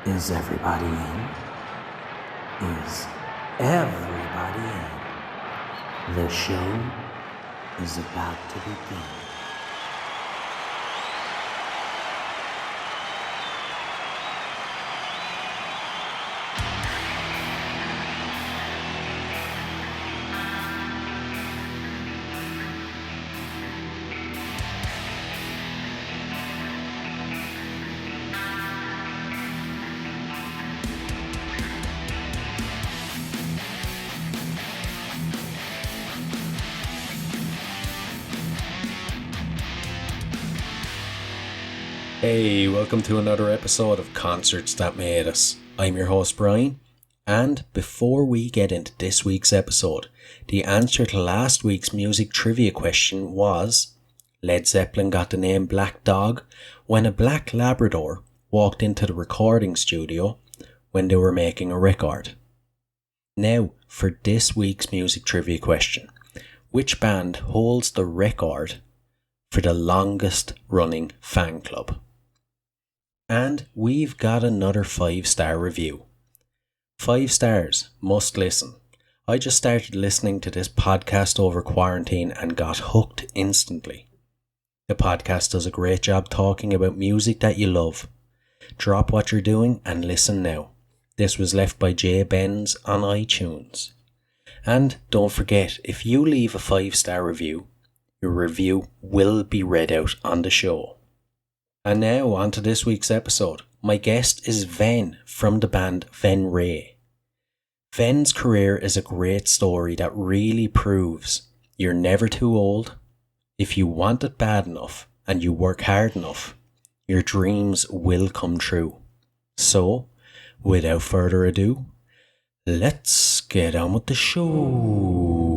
Is everybody in? Is everybody in? The show is about to begin. Hey, welcome to another episode of Concerts That Made Us. I'm your host Brian, and before we get into this week's episode, the answer to last week's music trivia question was: Led Zeppelin got the name Black Dog when a black Labrador walked into the recording studio when they were making a record. Now, for this week's music trivia question, which band holds the record for the longest running fan club? And we've got another 5-star review. 5 stars, must listen. I just started listening to this podcast over quarantine and got hooked instantly. The podcast does a great job talking about music that you love. Drop what you're doing and listen now. This was left by J Benz on iTunes. And don't forget, if you leave a 5-star review, your review will be read out on the show. And now on to this week's episode. My guest is Ven from the band Venrez. Ven's career is a great story that really proves you're never too old. If you want it bad enough and you work hard enough, your dreams will come true. So, without further ado, let's get on with the show.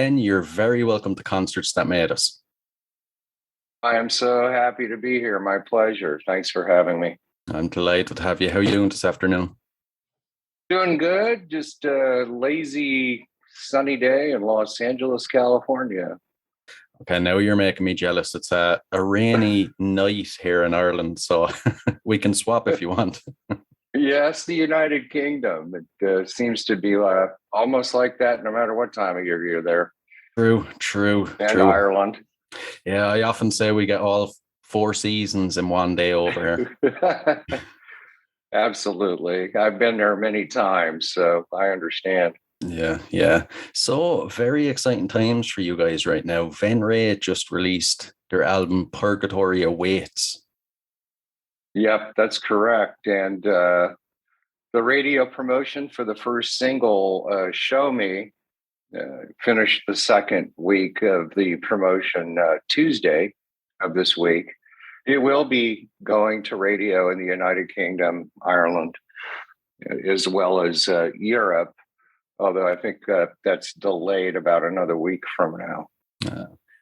Ben, you're very welcome to Concerts That Made Us. I am so happy to be here. My pleasure. Thanks for having me. I'm delighted to have you. How are you doing this afternoon? Doing good. Just a lazy, sunny day in Los Angeles, California. Okay, now you're making me jealous. It's a rainy night here in Ireland, so we can swap if you want. Yes, the United Kingdom. It seems to be almost like that no matter what time of year you're there. True. And Ireland. Yeah, I often say we get all 4 seasons in one day over here. Absolutely. I've been there many times, so I understand. Yeah. So very exciting times for you guys right now. Venrez just released their album Purgatory Awaits. Yep, that's correct. And the radio promotion for the first single, Show Me, finished the second week of the promotion Tuesday of this week. It will be going to radio in the United Kingdom, Ireland, as well as Europe, although I think that's delayed about another week from now.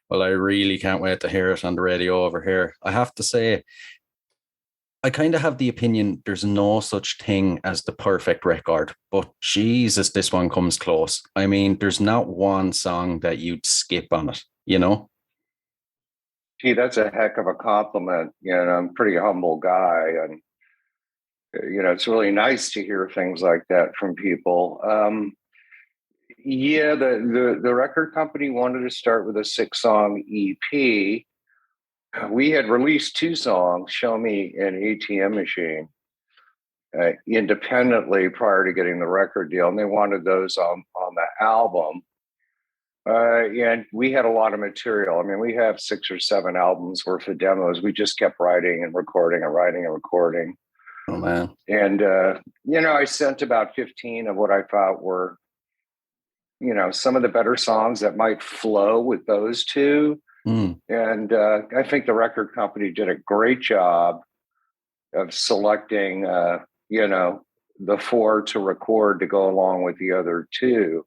Well, I really can't wait to hear it on the radio over here. I have to say, I kind of have the opinion there's no such thing as the perfect record, but Jesus, this one comes close. I mean, there's not one song that you'd skip on it, you know? Gee, that's a heck of a compliment. You know, I'm a pretty humble guy, and you know, it's really nice to hear things like that from people. Yeah, the record company wanted to start with a 6-song EP. We had released 2 songs, Show Me and ATM Machine, independently prior to getting the record deal, and they wanted those on the album. And we had a lot of material. I mean, we have 6 or 7 albums worth of demos. We just kept writing and recording and writing and recording. Oh, man. And, you know, I sent about 15 of what I thought were, you know, some of the better songs that might flow with those 2. And I think the record company did a great job of selecting, you know, the 4 to record to go along with the other 2.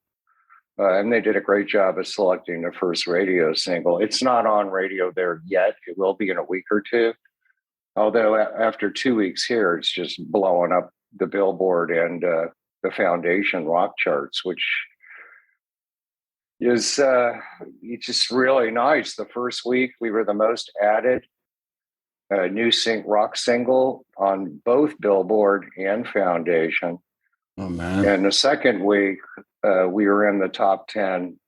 And they did a great job of selecting the first radio single. It's not on radio there yet. It will be in a week or 2. Although after 2 weeks here, it's just blowing up the Billboard and the Foundation rock charts, which is it's just really nice. The first week, we were the most added new rock single on both Billboard and Foundation. Oh, man. And the second week, we were in the top 10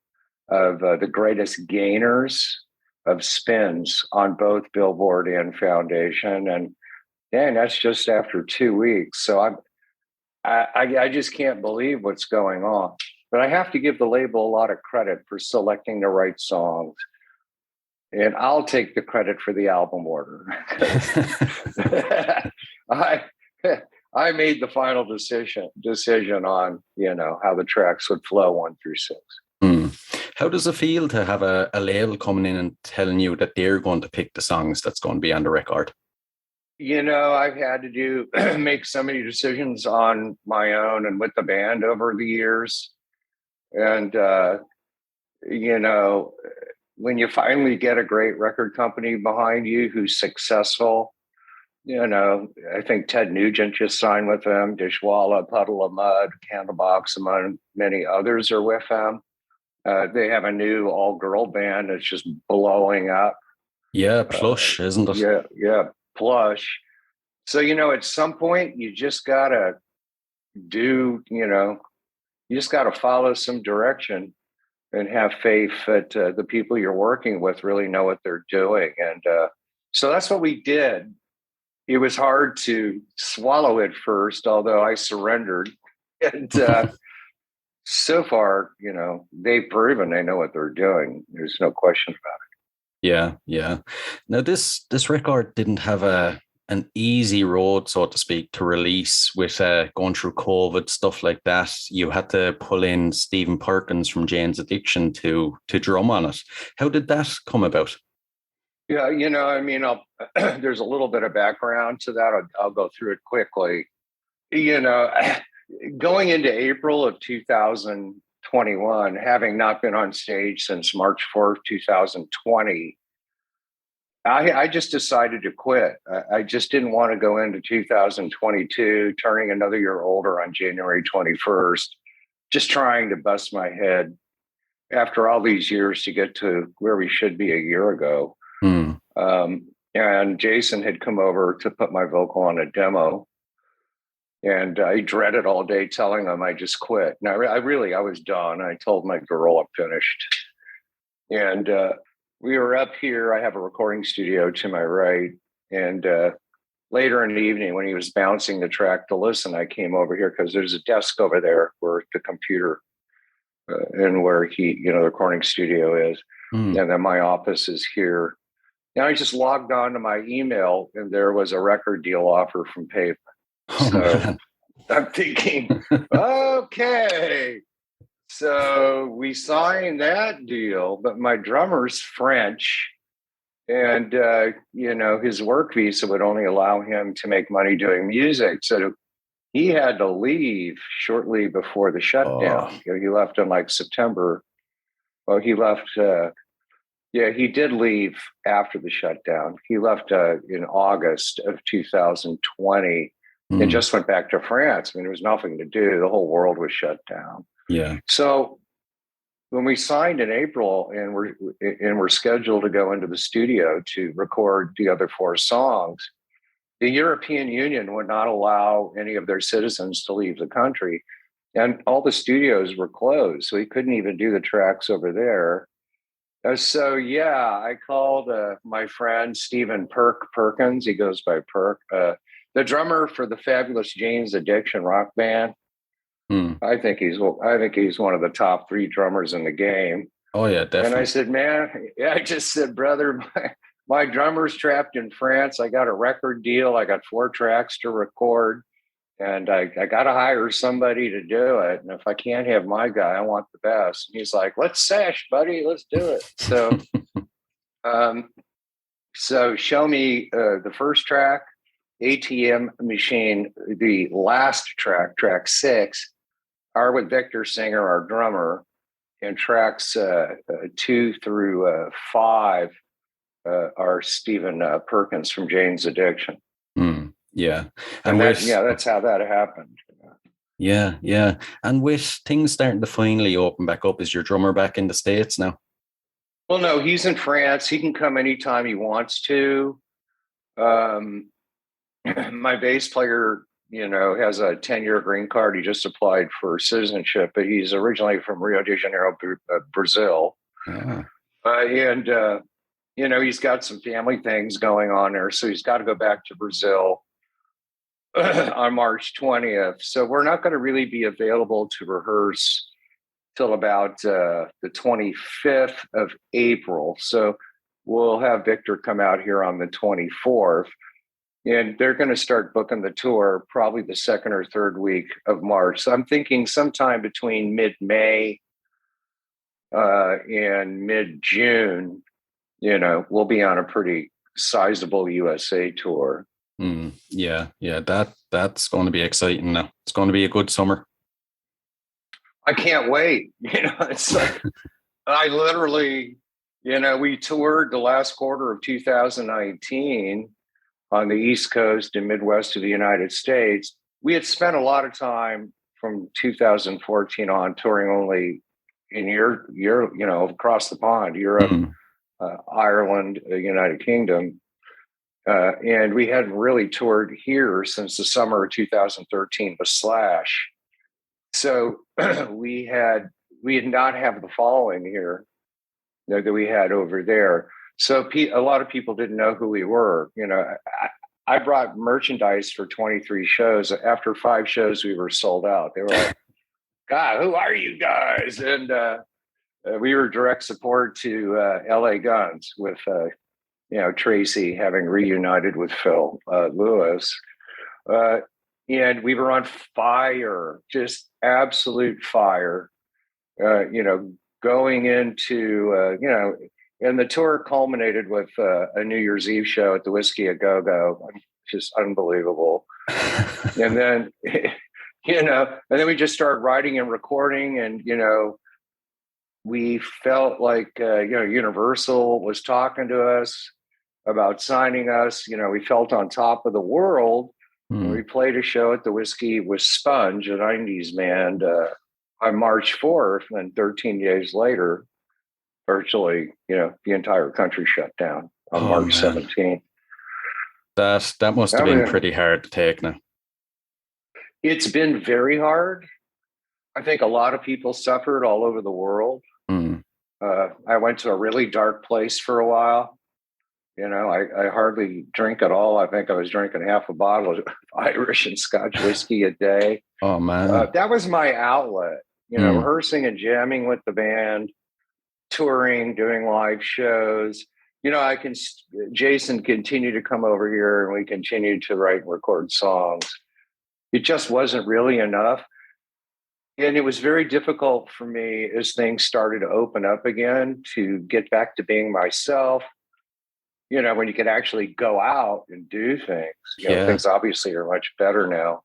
of the greatest gainers of spins on both Billboard and Foundation. And that's just after 2 weeks. So I just can't believe what's going on. But I have to give the label a lot of credit for selecting the right songs. And I'll take the credit for the album order. I made the final decision on, you know, how the tracks would flow 1 through 6. How does it feel to have a label coming in and telling you that they're going to pick the songs that's going to be on the record? You know, I've had to make so many decisions on my own and with the band over the years. And, you know, when you finally get a great record company behind you who's successful, you know, I think Ted Nugent just signed with them, Dishwalla, Puddle of Mud, Candlebox, among many others are with them. They have a new all-girl band that's just blowing up. Yeah, Plush, isn't it? Yeah, Plush. So, you know, at some point, you just got to you just got to follow some direction and have faith that the people you're working with really know what they're doing. And so that's what we did. It was hard to swallow at first, although I surrendered. And so far, you know, they've proven they know what they're doing. There's no question about it. Yeah. Now, this record didn't have an easy road, so to speak, to release with going through COVID, stuff like that. You had to pull in Stephen Perkins from Jane's Addiction to drum on it. How did that come about? Yeah, you know, I mean, there's a little bit of background to that. I'll go through it quickly. You know, going into April of 2020, 21, having not been on stage since March 4th, 2020, I just decided to quit. I just didn't want to go into 2022, turning another year older on January 21st, just trying to bust my head after all these years to get to where we should be a year ago. And Jason had come over to put my vocal on a demo. And I dreaded all day telling them I just quit. Now, I was done. I told my girl I'm finished. And we were up here. I have a recording studio to my right. And later in the evening, when he was bouncing the track to listen, I came over here because there's a desk over there where the computer and where the recording studio is. And then my office is here. And I just logged on to my email, and there was a record deal offer from Pavement. So I'm thinking, okay. So we signed that deal, but my drummer's French, and his work visa would only allow him to make money doing music. So he had to leave shortly before the shutdown. He left in like September. Well, he left. He did leave after the shutdown. He left in August of 2020 and just went back to France. I mean, there was nothing to do. The whole world was shut down. Yeah. So when we signed in April and we're scheduled to go into the studio to record the other 4 songs, the European Union would not allow any of their citizens to leave the country. And all the studios were closed. So we couldn't even do the tracks over there. So, I called my friend, Stephen Perkins. He goes by Perk, the drummer for the fabulous Jane's Addiction rock band. I think he's one of the top 3 drummers in the game. Oh, yeah, definitely. And I said, man, I just said, brother, my drummer's trapped in France. I got a record deal. I got 4 tracks to record. And I got to hire somebody to do it. And if I can't have my guy, I want the best. And he's like, let's sesh, buddy. Let's do it. So, so show me the first track, ATM Machine, the last track, track 6, are with Victor Singer, our drummer, and tracks 2 through 5 are Stephen Perkins from Jane's Addiction. Yeah. And that's how that happened. Yeah. And with things starting to finally open back up, is your drummer back in the States now? Well, no, he's in France. He can come anytime he wants to. My bass player, has a 10-year green card. He just applied for citizenship, but he's originally from Rio de Janeiro, Brazil. And he's got some family things going on there. So he's got to go back to Brazil on March 20th. So we're not going to really be available to rehearse till about the 25th of April. So we'll have Victor come out here on the 24th, and they're going to start booking the tour probably the 2nd or 3rd week of March. So I'm thinking sometime between mid-May and mid-June, we'll be on a pretty sizable USA tour. That's going to be exciting now. It's going to be a good summer. I can't wait. It's like I literally, we toured the last quarter of 2019 on the East Coast and Midwest of the United States. We had spent a lot of time from 2014 on touring only in across the pond, Europe, Ireland, the United Kingdom. And we hadn't really toured here since the summer of 2013 with Slash. So we did not have the following here that we had over there. So a lot of people didn't know who we were. I brought merchandise for 23 shows. After 5 shows, we were sold out. They were like, God, who are you guys? And we were direct support to LA Guns with Tracy having reunited with Phil Lewis. And we were on fire, just absolute fire, going into, and the tour culminated with a New Year's Eve show at the Whiskey A Go-Go. Just unbelievable. And then, and then we just started writing and recording, and, we felt like, Universal was talking to us about signing us. We felt on top of the world. And we played a show at the Whiskey with Sponge, a 90s band, on March 4th. And 13 days later, virtually, the entire country shut down on March 17th. That must have been pretty hard to take now. It's been very hard. I think a lot of people suffered all over the world. I went to a really dark place for a while. I hardly drink at all. I think I was drinking half a bottle of Irish and Scotch whiskey a day. Oh, man. That was my outlet, rehearsing and jamming with the band, touring, doing live shows. Jason continued to come over here and we continued to write and record songs. It just wasn't really enough. And it was very difficult for me as things started to open up again to get back to being myself. When you could actually go out and do things, things obviously are much better now.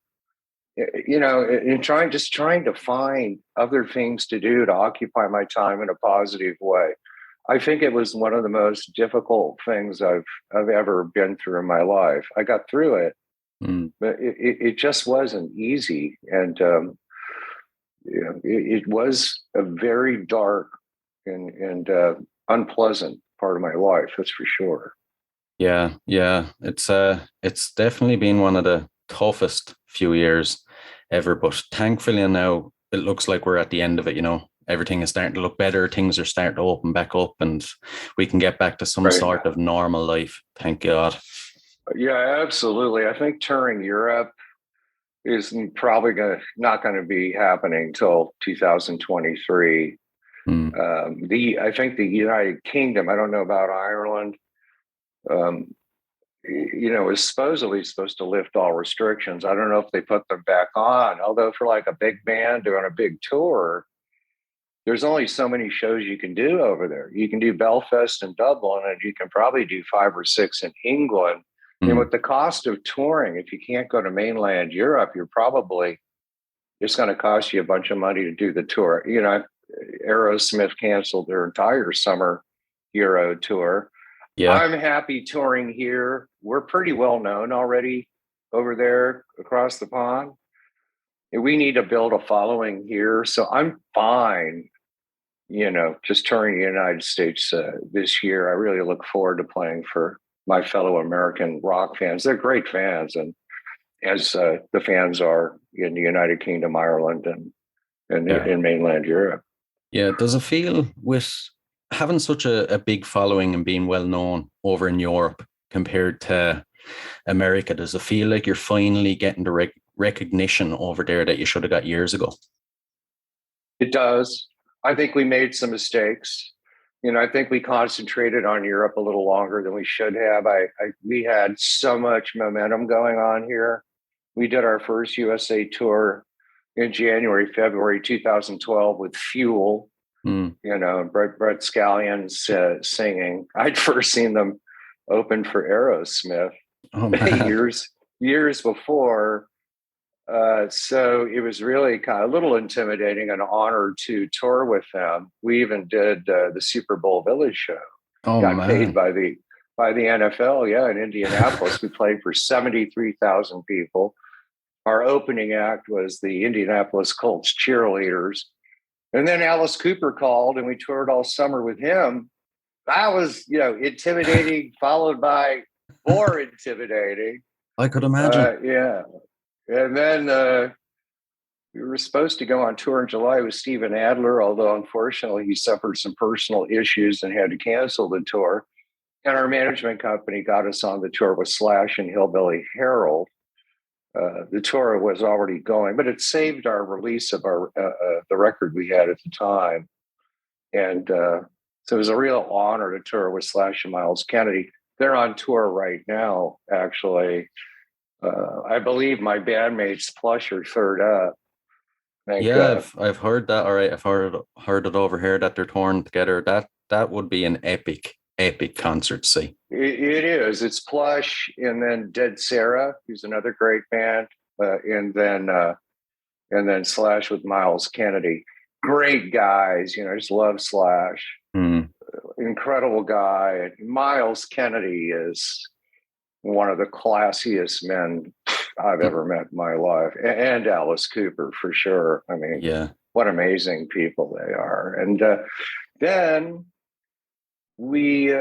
And trying to find other things to do to occupy my time in a positive way. I think it was one of the most difficult things I've ever been through in my life. I got through it, but it just wasn't easy. And, it was a very dark and unpleasant part of my life. That's for sure. Yeah. It's definitely been one of the toughest few years ever, but thankfully now it looks like we're at the end of it. Everything is starting to look better. Things are starting to open back up and we can get back to some sort of normal life. Thank God. Yeah, absolutely. I think touring Europe is probably not going to be happening till 2023. I think the United Kingdom, I don't know about Ireland, is supposedly supposed to lift all restrictions. I don't know if they put them back on, although for like a big band doing a big tour, there's only so many shows you can do over there. You can do Belfast and Dublin, and you can probably do 5 or 6 in England. And with the cost of touring, if you can't go to mainland Europe, it's going to cost you a bunch of money to do the tour. Aerosmith canceled their entire summer Euro tour. Yeah. I'm happy touring here. We're pretty well known already over there across the pond. And we need to build a following here. So I'm fine, just touring the United States this year. I really look forward to playing for my fellow American rock fans. They're great fans, and as the fans are in the United Kingdom, Ireland, and in mainland Europe. Yeah, does it feel with having such a big following and being well known over in Europe compared to America, does it feel like you're finally getting the recognition over there that you should have got years ago? It does. I think we made some mistakes. I think we concentrated on Europe a little longer than we should have. We had so much momentum going on here. We did our first USA tour in January, February 2012 with Fuel. Brett Scallion's singing. I'd first seen them open for Aerosmith years before. So it was really kind of a little intimidating and an honor to tour with them. We even did the Superbowl Village Show. Got paid by the NFL. In Indianapolis. We played for 73,000 people. Our opening act was the Indianapolis Colts cheerleaders. And then Alice Cooper called and we toured all summer with him. That was, intimidating, followed by more intimidating. I could imagine. And then we were supposed to go on tour in July with Steven Adler, although unfortunately he suffered some personal issues and had to cancel the tour. And our management company got us on the tour with Slash and Hillbilly Harold. The tour was already going, but it saved our release of our the record we had at the time. And so it was a real honor to tour with Slash and Miles Kennedy. They're on tour right now, actually. I believe my bandmates Plush are third up. I've heard that. All right, I've heard it over here that they're touring together. That would be an epic concert to see. It is. It's Plush, and then Dead Sarah, who's another great band, and then Slash with Miles Kennedy. great guys. I just love Slash. Mm. Incredible guy. Miles Kennedy is one of the classiest men I've ever met in my life, and Alice Cooper for sure. I mean, Yeah. What amazing people they are. And then we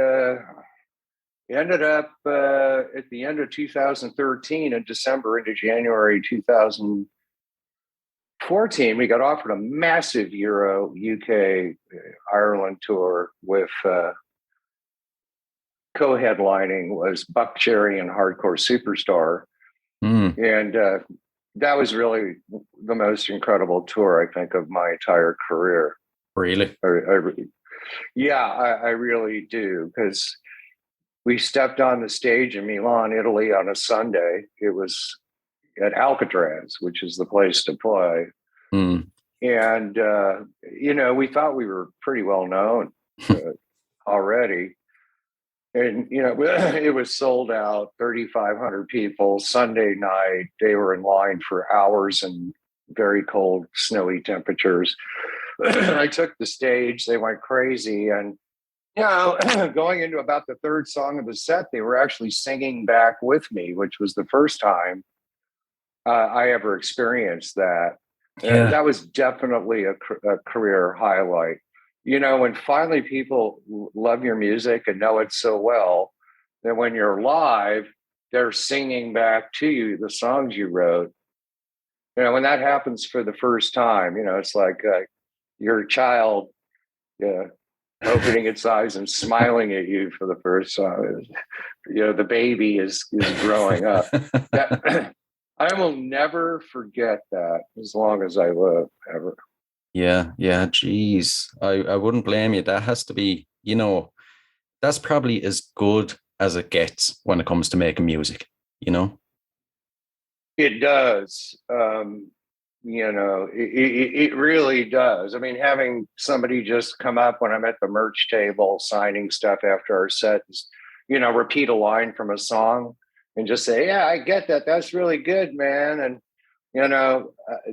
ended up at the end of 2013 in December into January 2014, we got offered a massive Euro, UK, Ireland tour with co-headlining was Buckcherry and Hardcore Superstar. And that was really the most incredible tour, I think, of my entire career. Really? I really do, because we stepped on the stage in Milan, Italy on a Sunday. It was at Alcatraz, which is the place to play. And, we thought we were pretty well known already. And, it was sold out, 3,500 people, Sunday night. They were in line for hours in very cold, snowy temperatures. I took the stage. They went crazy. And, going into about the third song of the set, they were actually singing back with me, which was the first time I ever experienced that. Yeah. That was definitely a career highlight. When finally people love your music and know it so well, that when you're live, they're singing back to you the songs you wrote. When that happens for the first time, it's like your child opening its eyes and smiling at you for the first time. The baby is growing up. I will never forget that as long as I live, ever. Yeah. Geez, I wouldn't blame you. That has to be, that's probably as good as it gets when it comes to making music, It does. It really does. I mean, having somebody just come up when I'm at the merch table signing stuff after our set, repeat a line from a song and just say, yeah, I get that. That's really good, man. And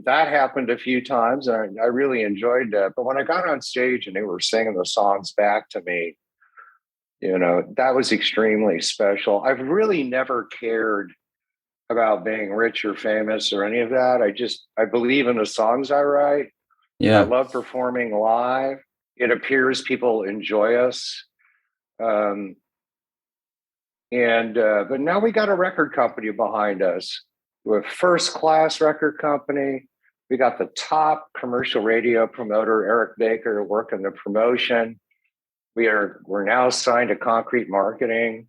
that happened a few times, and I really enjoyed that. But when I got on stage and they were singing the songs back to me, that was extremely special. I've really never cared about being rich or famous or any of that. I believe in the songs I write. Yeah. I love performing live. It appears people enjoy us. But now we got a record company behind us. We're a first-class record company. We got the top commercial radio promoter, Eric Baker, working the promotion. We're now signed to Concrete Marketing.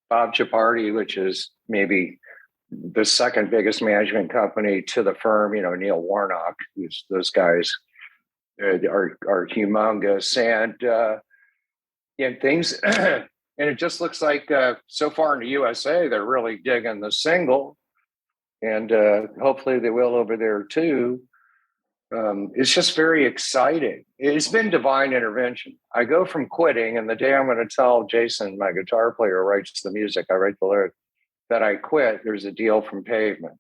Bob Chiappardi, which is maybe the second biggest management company to the firm, Neil Warnock, those guys are humongous. And things, and it just looks like so far in the USA, they're really digging the single. And hopefully they will over there too. It's just very exciting. It's been divine intervention. I go from quitting, and the day I'm going to tell Jason, my guitar player who writes the music, I write the lyrics, that I quit, there's a deal from Pavement.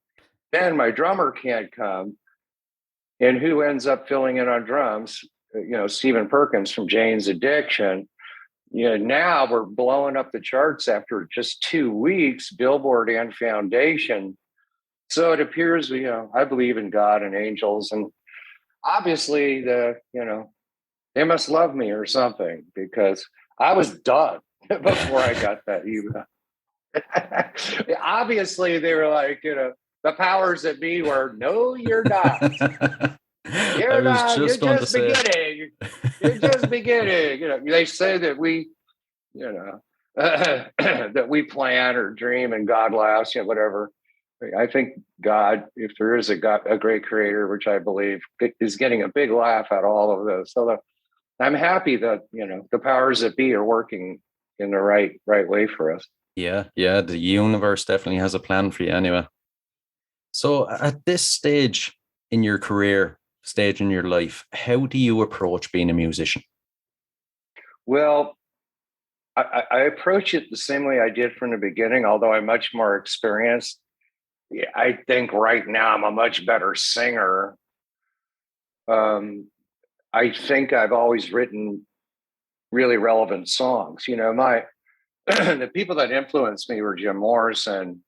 Then my drummer can't come. And who ends up filling in on drums? Stephen Perkins from Jane's Addiction. Now we're blowing up the charts after just 2 weeks, Billboard and Foundation. So it appears, I believe in God and angels, and obviously they must love me or something, because I was done before I got that email. Obviously they were like, the powers that be were, no, you're not. You're not. You're just beginning. You're just beginning. They say that we, that we plan or dream and God laughs, whatever. I think God, if there is a great creator, which I believe, is getting a big laugh at all of this. So I'm happy that, the powers that be are working in the right way for us. Yeah. The universe definitely has a plan for you anyway. So at this stage in your career, stage in your life, how do you approach being a musician? Well, I approach it the same way I did from the beginning, although I'm much more experienced. I think right now I'm a much better singer. I think I've always written really relevant songs. You know, the people that influenced me were Jim Morrison,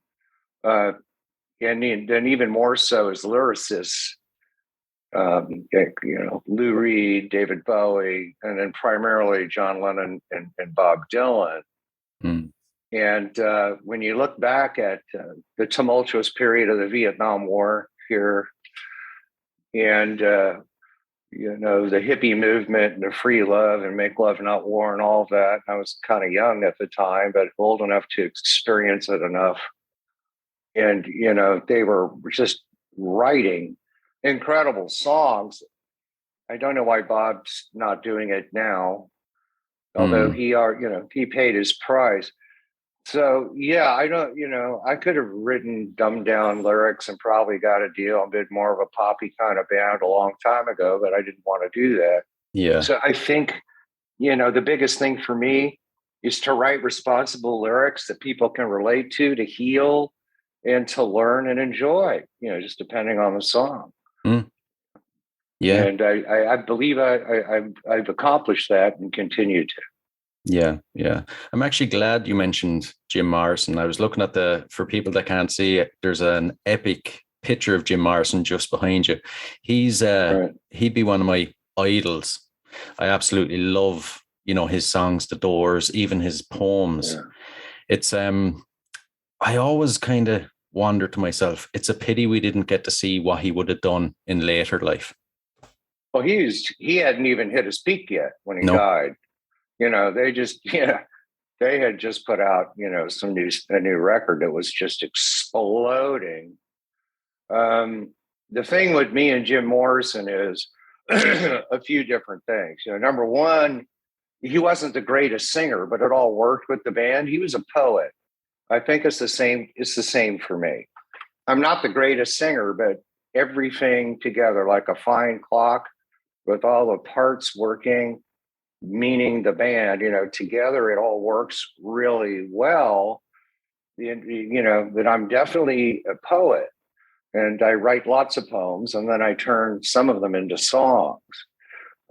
and then even more so as lyricists. Lou Reed, David Bowie, and then primarily John Lennon and Bob Dylan. Mm. And when you look back at the tumultuous period of the Vietnam War here, and the hippie movement and the free love and make love not war and all of that, I was kind of young at the time, but old enough to experience it enough. And they were just writing incredible songs. I don't know why Bob's not doing it now, although he paid his price. So yeah, I could have written dumbed down lyrics and probably got a deal and been more of a poppy kind of band a long time ago, but I didn't want to do that. Yeah. So I think, the biggest thing for me is to write responsible lyrics that people can relate to heal and to learn and enjoy, just depending on the song. Mm. Yeah. And I believe I've accomplished that and continue to. Yeah, yeah. I'm actually glad you mentioned Jim Morrison. I was looking at for people that can't see it, there's an epic picture of Jim Morrison just behind you. He'd be one of my idols. I absolutely love, his songs, The Doors, even his poems. Yeah. It's I always kind of wonder to myself, it's a pity we didn't get to see what he would have done in later life. Well, he hadn't even hit his peak yet when he died. They had just put out, a new record that was just exploding. The thing with me and Jim Morrison is a few different things. Number one, he wasn't the greatest singer, but it all worked with the band. He was a poet. I think it's the same. It's the same for me. I'm not the greatest singer, but everything together, like a fine clock with all the parts working, meaning the band, together it all works really well. That I'm definitely a poet and I write lots of poems and then I turn some of them into songs.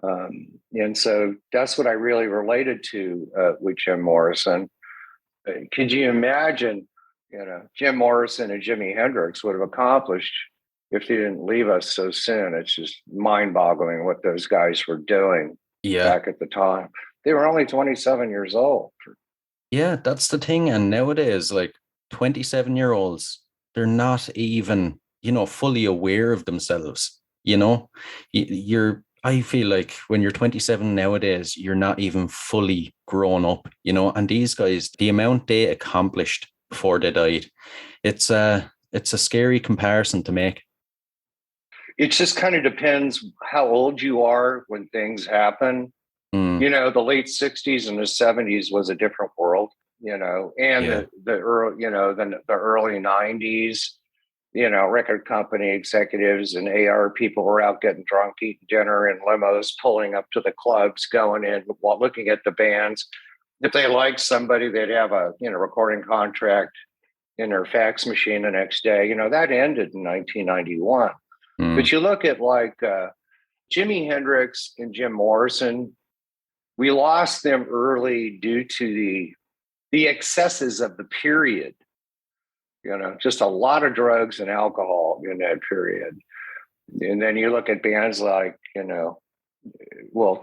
And so that's what I really related to with Jim Morrison. Could you imagine, Jim Morrison and Jimi Hendrix would have accomplished if they didn't leave us so soon? It's just mind-boggling what those guys were doing back at the time. They were only 27 years old. Yeah, that's the thing. And nowadays, like 27-year-olds, they're not even, fully aware of themselves. I feel like when you're 27 nowadays, you're not even fully grown up, and these guys, the amount they accomplished before they died, it's a scary comparison to make. It just kind of depends how old you are when things happen. The late 60s and the 70s was a different world, and the early 90s, record company executives and AR people were out getting drunk, eating dinner in limos, pulling up to the clubs, going in, while looking at the bands. If they liked somebody, they'd have a recording contract in their fax machine the next day. That ended in 1991. But you look at like Jimi Hendrix and Jim Morrison, we lost them early due to the excesses of the period. Just a lot of drugs and alcohol in that period. And then you look at bands like,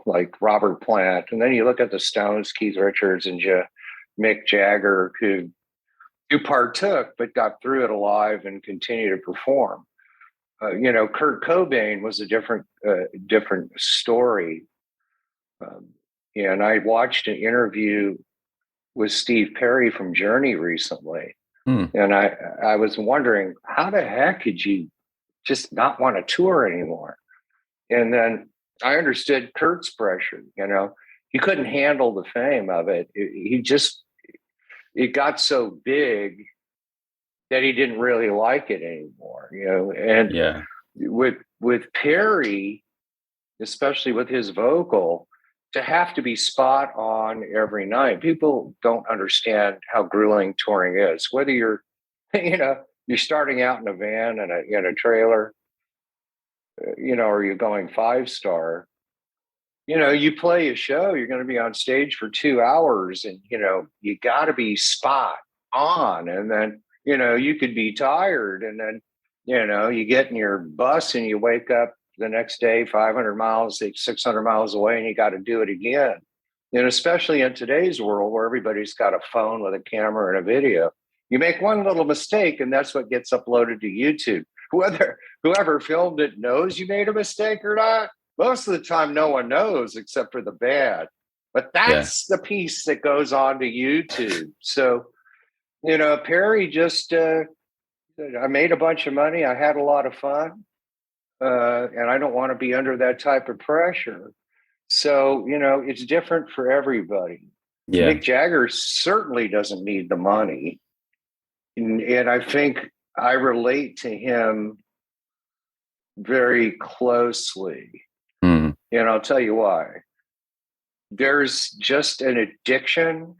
like Robert Plant. And then you look at the Stones, Keith Richards and Mick Jagger, who partook but got through it alive and continue to perform. Kurt Cobain was a different story. And I watched an interview with Steve Perry from Journey recently. And I was wondering, how the heck could you just not want to tour anymore? And then I understood Kurt's pressure. He couldn't handle the fame of it. It got so big that he didn't really like it anymore. And with Perry, especially with his vocal, to have to be spot on every night. People don't understand how grueling touring is. Whether you're starting out in a van and in a trailer, or you're going 5-star, you play a show, you're going to be on stage for 2 hours, and, you got to be spot on. And then, you could be tired, and then, you get in your bus and you wake up the next day 500 miles, 600 miles away, and you got to do it again. And especially in today's world where everybody's got a phone with a camera and a video, you make one little mistake and that's what gets uploaded to YouTube. Whoever filmed it knows you made a mistake or not. Most of the time, no one knows except for the bad. But that's the piece that goes on to YouTube. So, Perry just, I made a bunch of money. I had a lot of fun. And I don't want to be under that type of pressure. So, it's different for everybody. Yeah. Mick Jagger certainly doesn't need the money. And I think I relate to him very closely. Mm. And I'll tell you why. There's just an addiction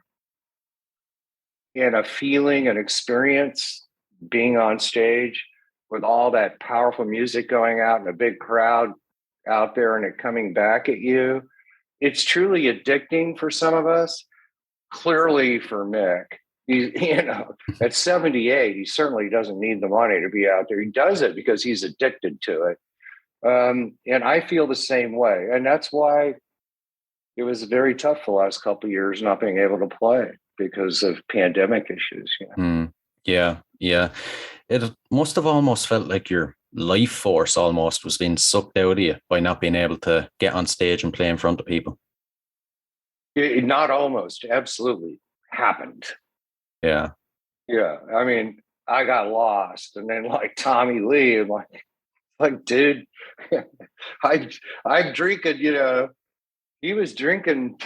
and a feeling and experience being on stage with all that powerful music going out and a big crowd out there and it coming back at you. It's truly addicting for some of us. Clearly for Mick, at 78, he certainly doesn't need the money to be out there. He does it because he's addicted to it. And I feel the same way. And that's why it was very tough the last couple of years not being able to play because of pandemic issues. Yeah. It must have almost felt like your life force almost was being sucked out of you by not being able to get on stage and play in front of people. It not almost, absolutely happened. Yeah. I mean, I got lost, and then like Tommy Lee, I'm like, dude, I'm drinking. He was drinking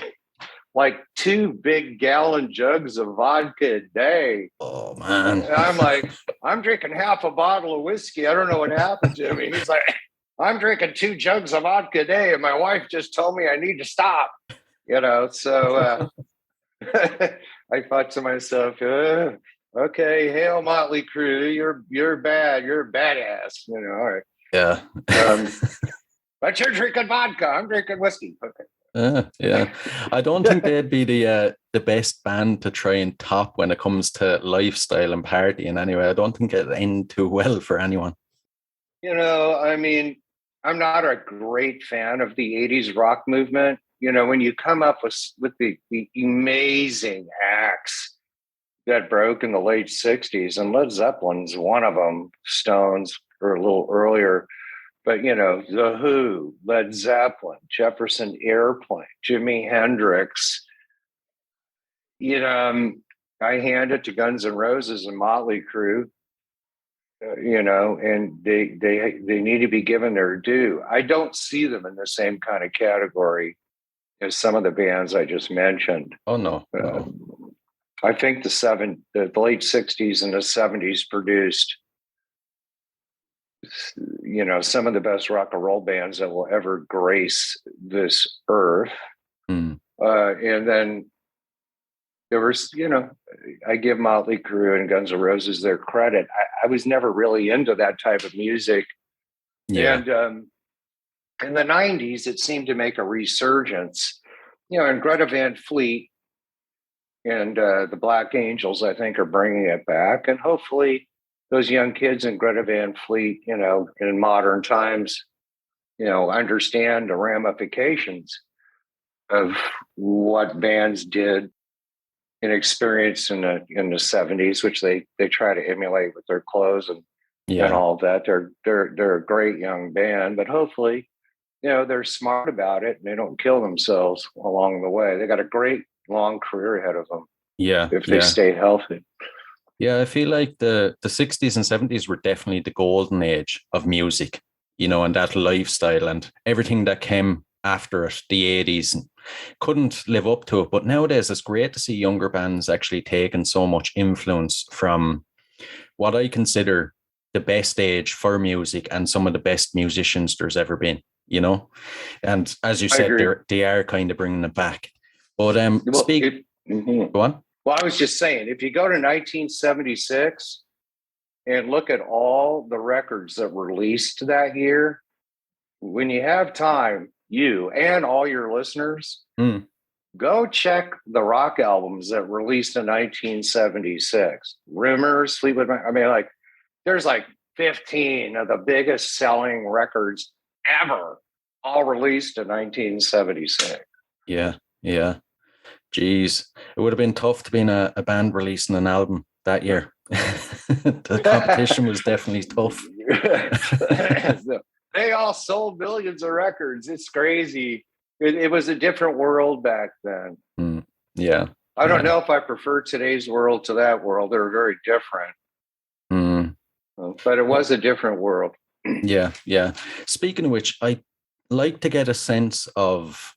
like 2 big gallon jugs of vodka a day. Oh man! And I'm like, I'm drinking half a bottle of whiskey. I don't know what happened to me. He's like, I'm drinking 2 jugs of vodka a day, and my wife just told me I need to stop. So I thought to myself, okay, hail Motley Crue, you're bad, you're a badass, all right. Yeah. But you're drinking vodka, I'm drinking whiskey. Okay. Yeah. I don't think they'd be the best band to try and top when it comes to lifestyle and partying anyway. I don't think it'd end too well for anyone. I mean, I'm not a great fan of the 80s rock movement. When you come up with the amazing acts that broke in the late 60s, and Led Zeppelin's one of them, Stones or a little earlier, but, The Who, Led Zeppelin, Jefferson Airplane, Jimi Hendrix, I hand it to Guns N' Roses and Motley Crue, and they need to be given their due. I don't see them in the same kind of category as some of the bands I just mentioned. Oh no. I think the late 60s and the 70s produced, some of the best rock and roll bands that will ever grace this earth. And then there was, I give Motley Crue and Guns N' Roses their credit. I was never really into that type of music. Yeah. And in the 90s, it seemed to make a resurgence, and Greta Van Fleet and the Black Angels, I think, are bringing it back. And hopefully those young kids in Greta Van Fleet, in modern times, understand the ramifications of what bands did and experienced in the 70s, which they try to emulate with their clothes and all of that. They're a great young band, but hopefully, they're smart about it and they don't kill themselves along the way. They got a great long career ahead of them. Yeah. If they stay healthy. Yeah, I feel like the 60s and 70s were definitely the golden age of music, and that lifestyle and everything that came after it, the 80s, couldn't live up to it. But nowadays, it's great to see younger bands actually taking so much influence from what I consider the best age for music and some of the best musicians there's ever been, And as you said, they are kind of bringing it back. But go on. Well, I was just saying, if you go to 1976 and look at all the records that were released that year, when you have time, you and all your listeners, go check the rock albums that released in 1976. Rumors, Fleetwood Mac. I mean, like, there's like 15 of the biggest selling records ever, all released in 1976. Yeah. Jeez, it would have been tough to be in a band releasing an album that year. The competition was definitely tough. They all sold millions of records. It's crazy. It was a different world back then. Yeah. I don't know if I prefer today's world to that world. They're very different. But it was a different world. Yeah. Speaking of which, I like to get a sense of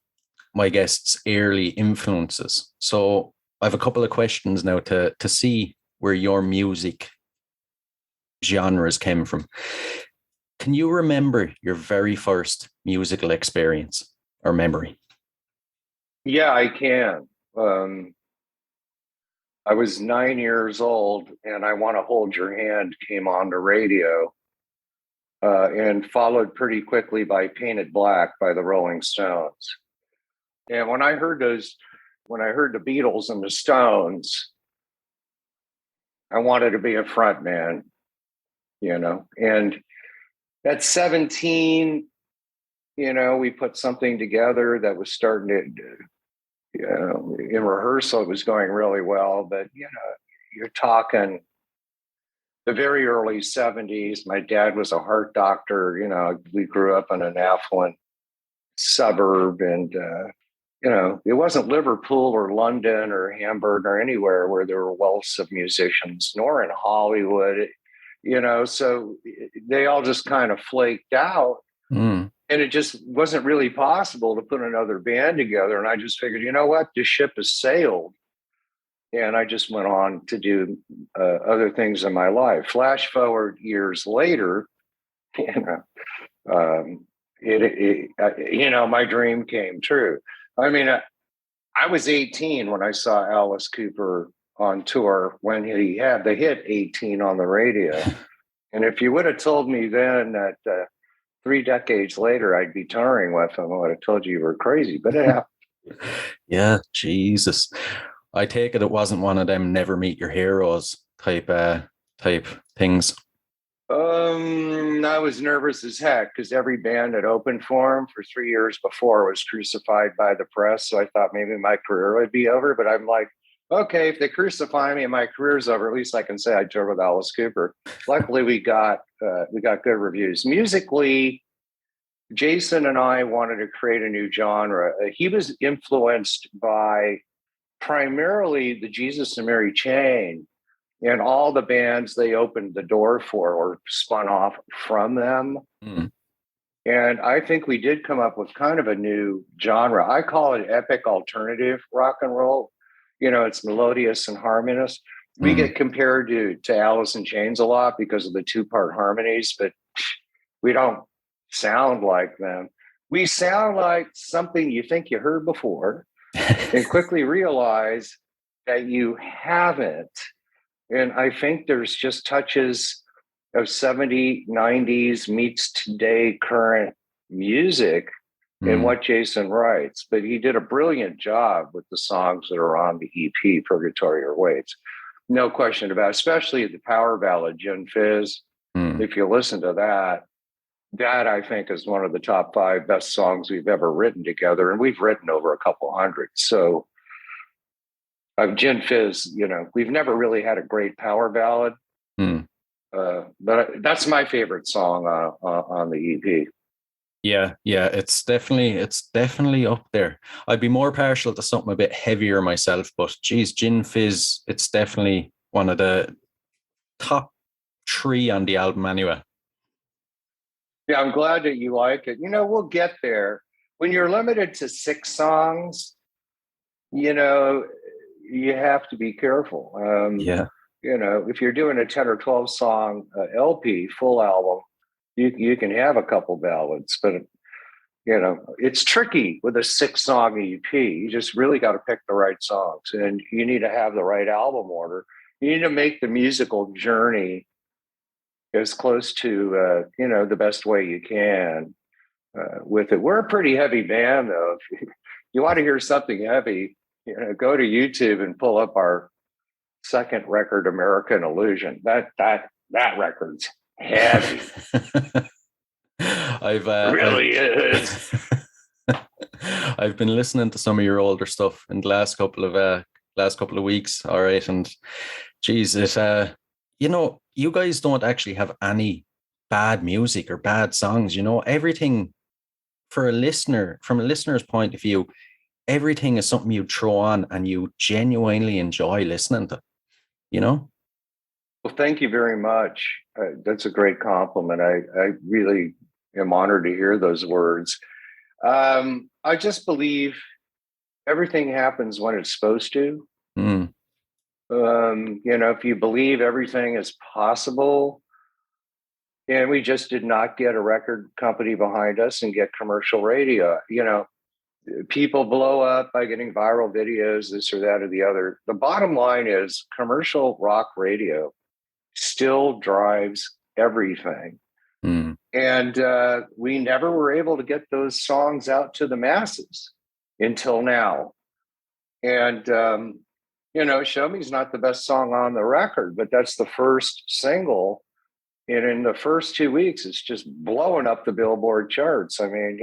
my guests' early influences. So I have a couple of questions now to see where your music genres came from. Can you remember your very first musical experience or memory? Yeah, I can. I was 9 years old, and I Want to Hold Your Hand came on the radio, and followed pretty quickly by Painted Black by the Rolling Stones. And when I heard the Beatles and the Stones, I wanted to be a front man, and at 17, we put something together that was starting to, in rehearsal, it was going really well, but, you're talking the very early 70s. My dad was a heart doctor. We grew up in an affluent suburb, and, it wasn't Liverpool or London or Hamburg or anywhere where there were wealths of musicians, nor in Hollywood, so they all just kind of flaked out. And it just wasn't really possible to put another band together. And I just figured, you know what, this ship has sailed. And I just went on to do other things in my life. Flash forward years later, my dream came true. I mean, I was 18 when I saw Alice Cooper on tour when he had the hit 18 on the radio. And if you would have told me then that 3 decades later I'd be touring with him, I would have told you were crazy, but it happened. Yeah, Jesus. I take it wasn't one of them never meet your heroes type things. I was nervous as heck because every band that opened for him for 3 years before was crucified by the press. So I thought maybe my career would be over, but I'm like, okay, if they crucify me and my career's over, at least I can say I toured with Alice Cooper. Luckily, we got good reviews. Musically, Jason and I wanted to create a new genre. He was influenced by primarily the Jesus and Mary Chain, and all the bands they opened the door for or spun off from them. And I think we did come up with kind of a new genre. I call it epic alternative rock and roll. It's melodious and harmonious. We get compared to Alice in Chains a lot because of the 2-part harmonies, but we don't sound like them. We sound like something you think you heard before and quickly realize that you haven't. And I think there's just touches of 70s, 90s meets today current music in what Jason writes. But he did a brilliant job with the songs that are on the EP, Purgatory Awaits. No question about it, especially the power ballad, Gin Fizz. If you listen to that I think is one of the top 5 best songs we've ever written together. And we've written over a couple hundred. So Gin Fizz, we've never really had a great power ballad, but that's my favorite song on the EP. Yeah, it's definitely up there. I'd be more partial to something a bit heavier myself, but geez, Gin Fizz, it's definitely one of the top 3 on the album anyway. Yeah, I'm glad that you like it. We'll get there. When you're limited to 6 songs, you have to be careful. If you're doing a 10 or 12 song LP, full album, you can have a couple ballads, but it's tricky with a 6-song EP. You just really got to pick the right songs, and you need to have the right album order. You need to make the musical journey as close to the best way you can. with it. We're a pretty heavy band, though. If you want to hear something heavy, go to YouTube and pull up our second record, American Illusion. That record's heavy. Really is. I've been listening to some of your older stuff in the last couple of weeks. All right, and geez, it you guys don't actually have any bad music or bad songs. Everything for a listener, from a listener's point of view, everything is something you throw on and you genuinely enjoy listening to. Well, thank you very much. That's a great compliment. I really am honored to hear those words. I just believe everything happens when it's supposed to. Mm. If you believe everything is possible, and we just did not get a record company behind us and get commercial radio. People blow up by getting viral videos, this or that or the other. The bottom line is commercial rock radio still drives everything. Mm. And we never were able to get those songs out to the masses until now. And, Show Me's not the best song on the record, but that's the first single. And in the first 2 weeks, it's just blowing up the Billboard charts. I mean,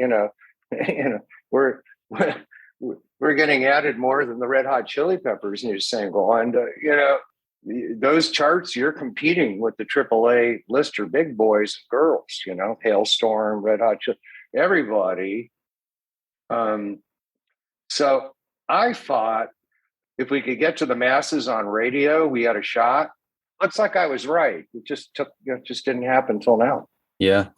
we're getting added more than the Red Hot Chili Peppers new single. And, those charts, you're competing with the AAA lister big boys and girls, Hailstorm, Red Hot Chili, everybody. So I thought if we could get to the masses on radio, we had a shot. Looks like I was right. It just didn't happen till now. Yeah.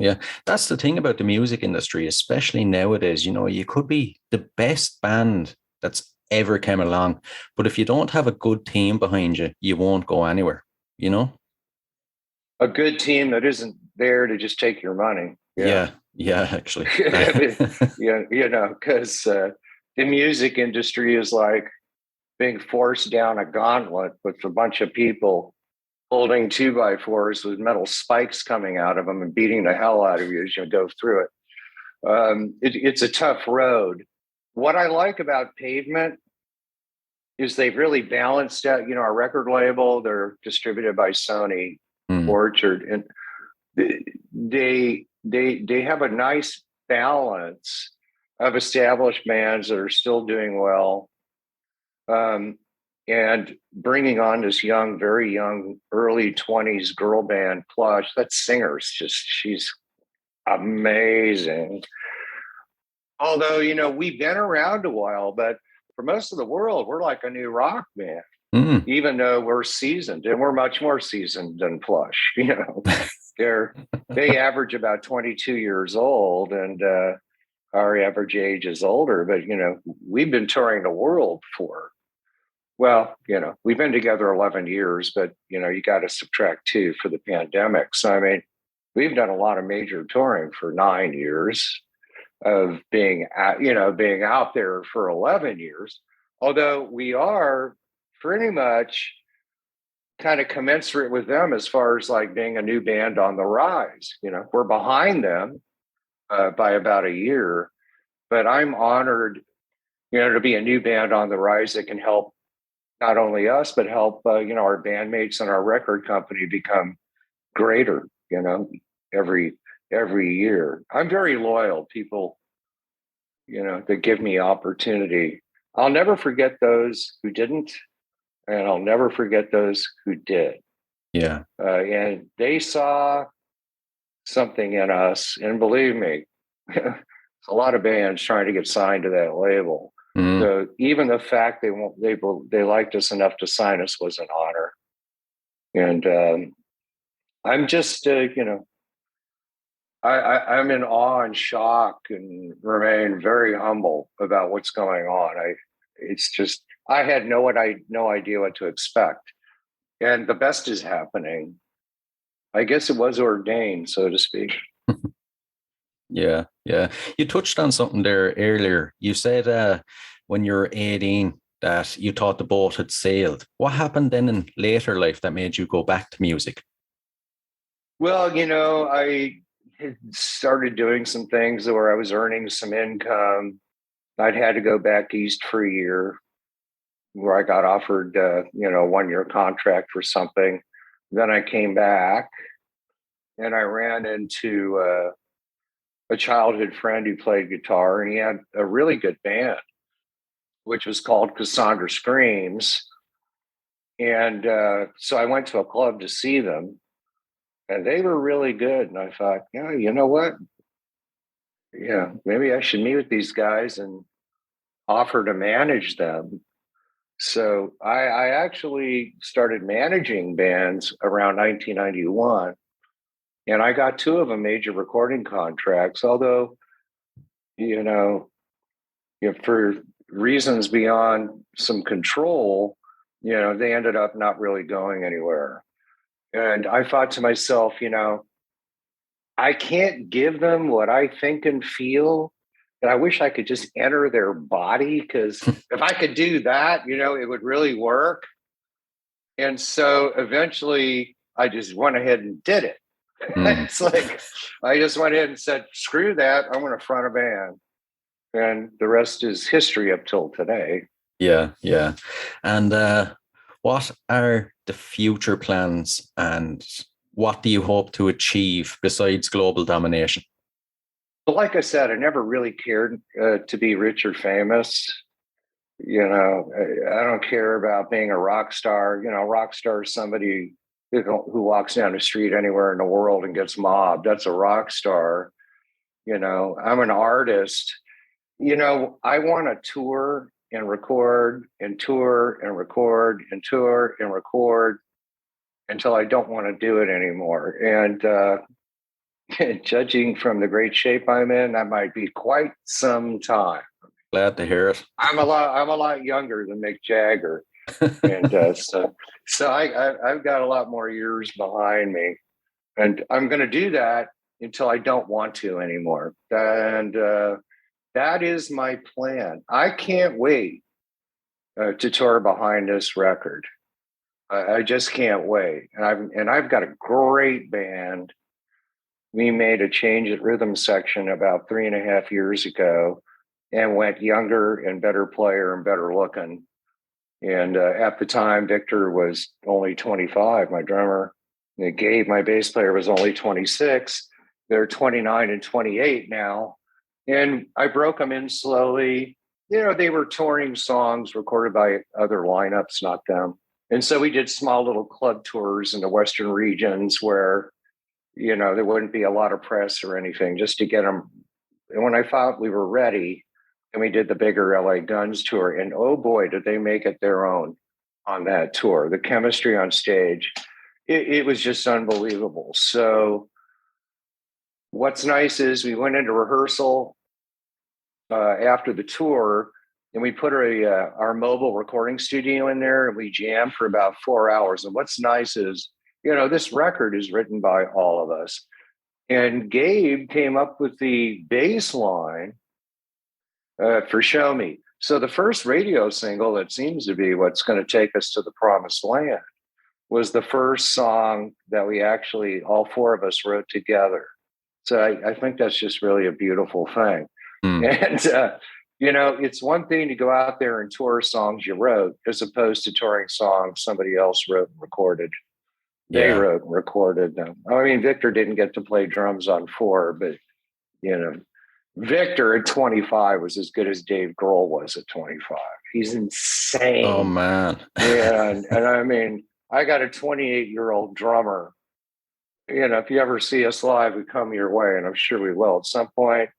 That's the thing about the music industry, especially nowadays. You could be the best band that's ever came along, but if you don't have a good team behind you, you won't go anywhere. A good team that isn't there to just take your money. Yeah, actually. Because the music industry is like being forced down a gauntlet with a bunch of people holding 2x4s with metal spikes coming out of them and beating the hell out of you as you go through it. It's a tough road. What I like about Pavement is they've really balanced out, our record label, they're distributed by Sony Orchard, and they have a nice balance of established bands that are still doing well, and bringing on this young, very young, early 20s girl band, Plush. That singer's she's amazing. Although, we've been around a while, but for most of the world, we're like a new rock band, even though we're seasoned, and we're much more seasoned than Plush. They average about 22 years old, and our average age is older. But we've been touring the world for, we've been together 11 years, but you got to subtract 2 for the pandemic. So I mean, we've done a lot of major touring for 9 years. Of being out there for 11 years, although we are pretty much kind of commensurate with them as far as like being a new band on the rise. We're behind them by about a year, but I'm honored, to be a new band on the rise that can help not only us, but help, our bandmates and our record company become greater, every year. I'm very loyal. People, that give me opportunity. I'll never forget those who didn't, and I'll never forget those who did. Yeah. And they saw something in us, and believe me, a lot of bands trying to get signed to that label. So even the fact they liked us enough to sign us was an honor. And I'm just, I'm in awe and shock and remain very humble about what's going on. I had no idea what to expect. And the best is happening. I guess it was ordained, so to speak. Yeah. You touched on something there earlier. You said when you were 18 that you thought the boat had sailed. What happened then in later life that made you go back to music? Well, had started doing some things where I was earning some income. I'd had to go back east for a year, where I got offered, a 1-year contract for something. Then I came back, and I ran into a childhood friend who played guitar, and he had a really good band, which was called Cassandra Screams. And so I went to a club to see them, and they were really good. And I thought, yeah, you know what? Yeah, maybe I should meet with these guys and offer to manage them. So I actually started managing bands around 1991, and I got 2 of them major recording contracts, although, for reasons beyond some control, they ended up not really going anywhere. And I thought to myself, I can't give them what I think and feel. And I wish I could just enter their body, because if I could do that, it would really work. And so eventually I just went ahead and did it. It's like, I just went ahead and said, screw that. I'm going to front a band. And the rest is history up till today. Yeah. And what are the future plans, and what do you hope to achieve besides global domination? But like I said, I never really cared to be rich or famous. I don't care about being a rock star. Rock star is somebody who walks down the street anywhere in the world and gets mobbed. That's a rock star. I'm an artist. I want to tour and record and tour and record and tour and record until I don't want to do it anymore. And judging from the great shape I'm in, that might be quite some time. Glad to hear it. I'm a lot younger than Mick Jagger, and so I've got a lot more years behind me, and I'm going to do that until I don't want to anymore. And that is my plan. I can't wait to tour behind this record. I just can't wait. And I've got a great band. We made a change at rhythm section about 3.5 years ago, and went younger and better player and better looking. And at the time, Victor was only 25, my drummer. And Gabe, my bass player, was only 26. They're 29 and 28 now. And I broke them in slowly. They were touring songs recorded by other lineups, not them. And so we did small little club tours in the Western regions where, there wouldn't be a lot of press or anything, just to get them. And when I thought we were ready, and we did the bigger LA Guns tour, and oh boy, did they make it their own on that tour. The chemistry on stage, it was just unbelievable. So what's nice is we went into rehearsal after the tour, and we put our mobile recording studio in there, and we jammed for about 4 hours. And what's nice is, this record is written by all of us. And Gabe came up with the bass line for Show Me. So the first radio single that seems to be what's going to take us to the promised land was the first song that we actually, all 4 of us, wrote together. So I think that's just really a beautiful thing. And, it's one thing to go out there and tour songs you wrote, as opposed to touring songs somebody else wrote and recorded. They wrote and recorded them. I mean, Victor didn't get to play drums on 4, but, Victor at 25 was as good as Dave Grohl was at 25. He's insane. Oh, man. and I mean, I got a 28-year-old drummer. If you ever see us live, we come your way, and I'm sure we will at some point.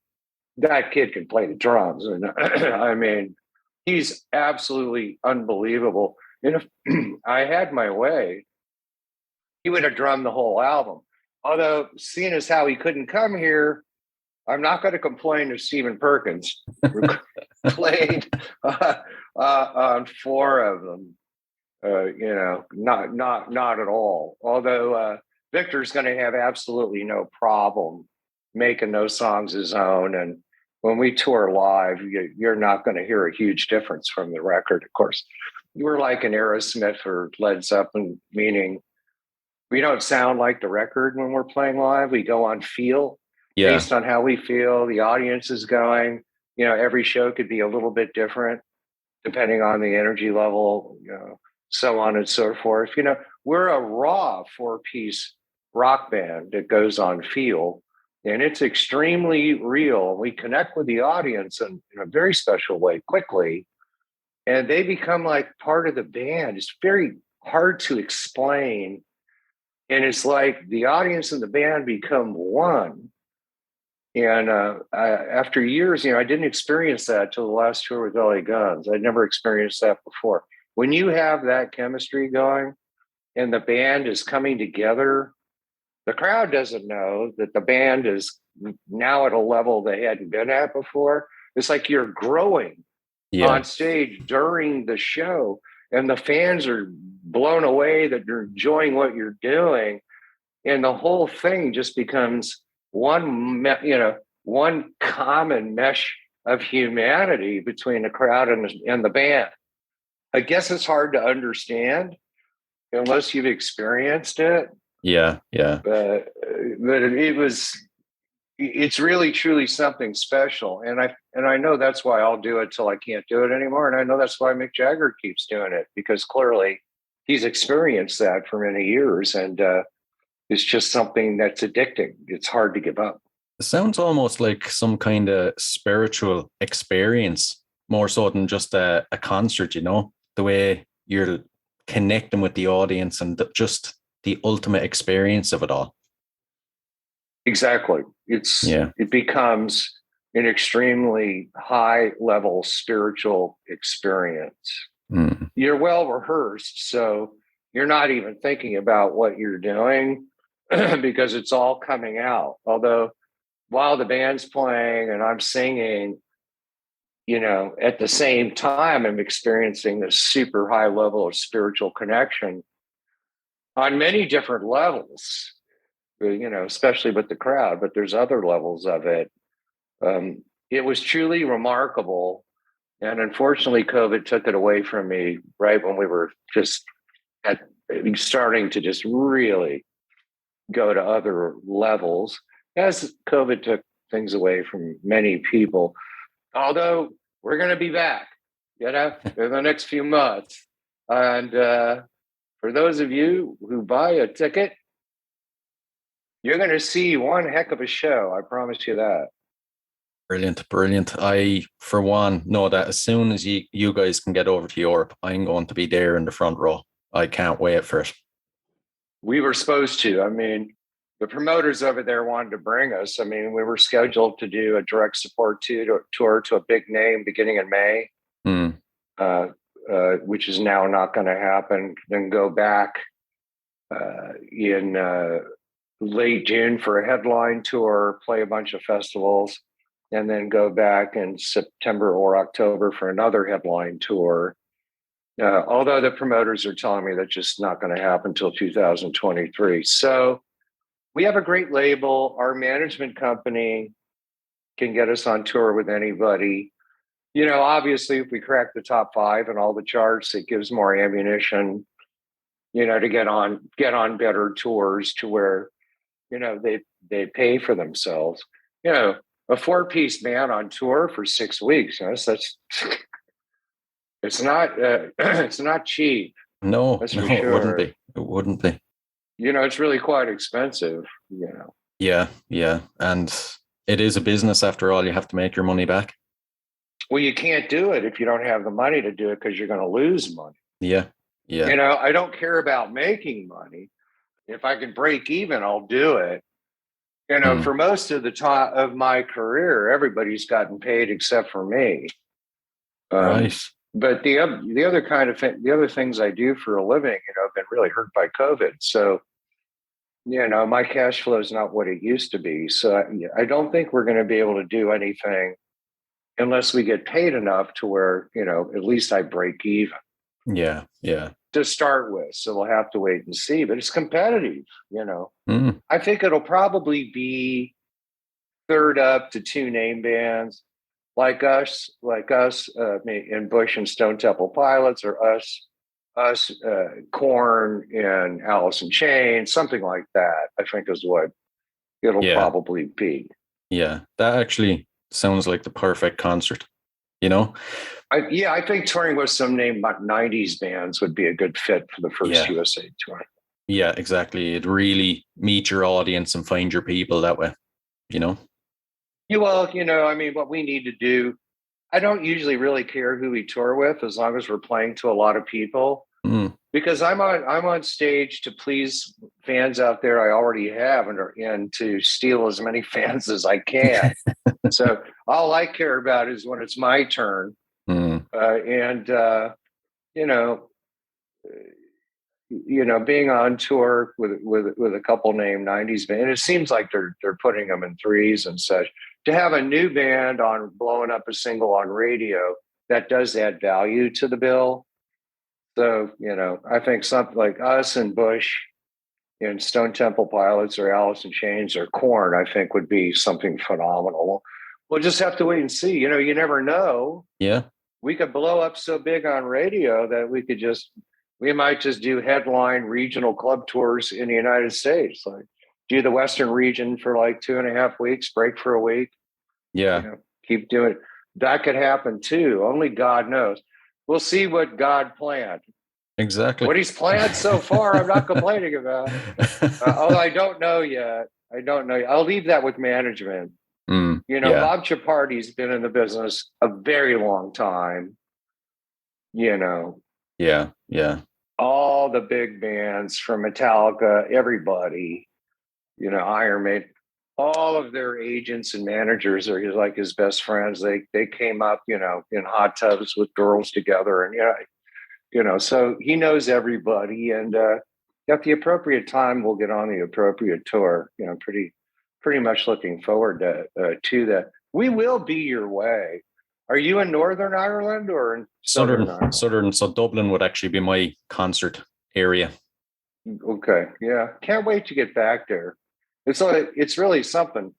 That kid can play the drums. And I mean, he's absolutely unbelievable. And if I had my way, he would have drummed the whole album. Although, seeing as how he couldn't come here, I'm not going to complain if Stephen Perkins played on 4 of them. Not at all. Although Victor's going to have absolutely no problem making those songs his own. And when we tour live, you're not going to hear a huge difference from the record. Of course, we're like an Aerosmith or Led Zeppelin, meaning we don't sound like the record when we're playing live. We go on feel. based on how we feel the audience is going. Every show could be a little bit different depending on the energy level, so on and so forth. We're a raw 4-piece rock band that goes on feel, and it's extremely real. We connect with the audience in a very special way quickly, and they become like part of the band. It's very hard to explain. And it's like the audience and the band become one. And after years, I didn't experience that till the last tour with LA Guns. I'd never experienced that before. When you have that chemistry going and the band is coming together, the crowd doesn't know that the band is now at a level they hadn't been at before. It's like you're growing on stage during the show, and the fans are blown away that you're enjoying what you're doing. And the whole thing just becomes one common mesh of humanity between the crowd and the band. I guess it's hard to understand unless you've experienced it. Yeah. But it's really truly something special. And I know that's why I'll do it till I can't do it anymore. And I know that's why Mick Jagger keeps doing it, because clearly he's experienced that for many years. And it's just something that's addicting. It's hard to give up. It sounds almost like some kind of spiritual experience, more so than just a concert, the way you're connecting with the audience and just the ultimate experience of it all. Exactly. It becomes an extremely high level spiritual experience. You're well rehearsed, so you're not even thinking about what you're doing because it's all coming out. Although while the band's playing and I'm singing, at the same time, I'm experiencing this super high level of spiritual connection on many different levels, especially with the crowd, but there's other levels of it. It was truly remarkable. And unfortunately, COVID took it away from me right when we were just starting to just really go to other levels, as COVID took things away from many people. Although we're going to be back, in the next few months. And for those of you who buy a ticket, you're going to see one heck of a show. I promise you that. Brilliant. I, for one, know that as soon as you guys can get over to Europe, I'm going to be there in the front row. I can't wait for it. We were supposed to. I mean, the promoters over there wanted to bring us. I mean, we were scheduled to do a direct support tour to a big name beginning in May, which is now not going to happen. Then go back in late June for a headline tour, play a bunch of festivals, and then go back in September or October for another headline tour. Although the promoters are telling me that's just not going to happen until 2023. So we have a great label. Our management company can get us on tour with anybody. Obviously, if we crack the top 5 in all the charts, it gives more ammunition, to get on better tours to where, they pay for themselves. A 4-piece band on tour for 6 weeks. That's it's not cheap. No, that's for sure. It wouldn't be. It's really quite expensive. Yeah, and it is a business after all. You have to make your money back. Well, you can't do it if you don't have the money to do it because you're going to lose money. Yeah. I don't care about making money. If I can break even, I'll do it. For most of the time of my career, everybody's gotten paid except for me. Right. But the other things I do for a living, have been really hurt by COVID. So, my cash flow is not what it used to be. So I don't think we're going to be able to do anything unless we get paid enough to where, at least I break even. Yeah. To start with. So we'll have to wait and see, but it's competitive, I think it'll probably be third up to 2 name bands like us, in Bush and Stone Temple Pilots, or us, Korn and Alice in Chains, something like that. I think is what it'll probably be. Yeah, that actually sounds like the perfect concert, you know? I think touring with some named 90s bands would be a good fit for the first Yeah. USA tour. Yeah, exactly. It really meet your audience and find your people that way, you know? Yeah, well, I mean, what we need to do, I don't usually really care who we tour with as long as we're playing to a lot of people. Mm. Because I'm on stage to please fans out there I already have and to steal as many fans as I can. So all I care about is when it's my turn. Mm. And you know, being on tour with a couple named '90s band, and it seems like they're putting them in threes and such. To have a new band on blowing up a single on radio, that does add value to the bill. So I think something like us and Bush and Stone Temple Pilots or Alice in Chains or Korn, I think would be something phenomenal. We'll just have to wait and see. You never know. Yeah. We could blow up so big on radio that we might just do headline regional club tours in the United States. Like do the Western region for like 2.5 weeks, break for a week, Yeah. keep doing it. That could happen too. Only God knows. We'll see what God planned. Exactly. What he's planned so far, I'm not complaining about. Although I don't know yet. I'll leave that with management. Yeah. Bob Chiappardi's been in the business a very long time. Yeah. Yeah. All the big bands from Metallica, everybody, Iron Maiden, all of their agents and managers are like his best friends. They came up, in hot tubs with girls together, and so he knows everybody, and at the appropriate time, we'll get on the appropriate tour. Pretty much looking forward to that. We will be your way. Are you in Northern Ireland or in Southern Ireland? Southern. So Dublin would actually be my concert area. Okay, yeah, can't wait to get back there. It's really something,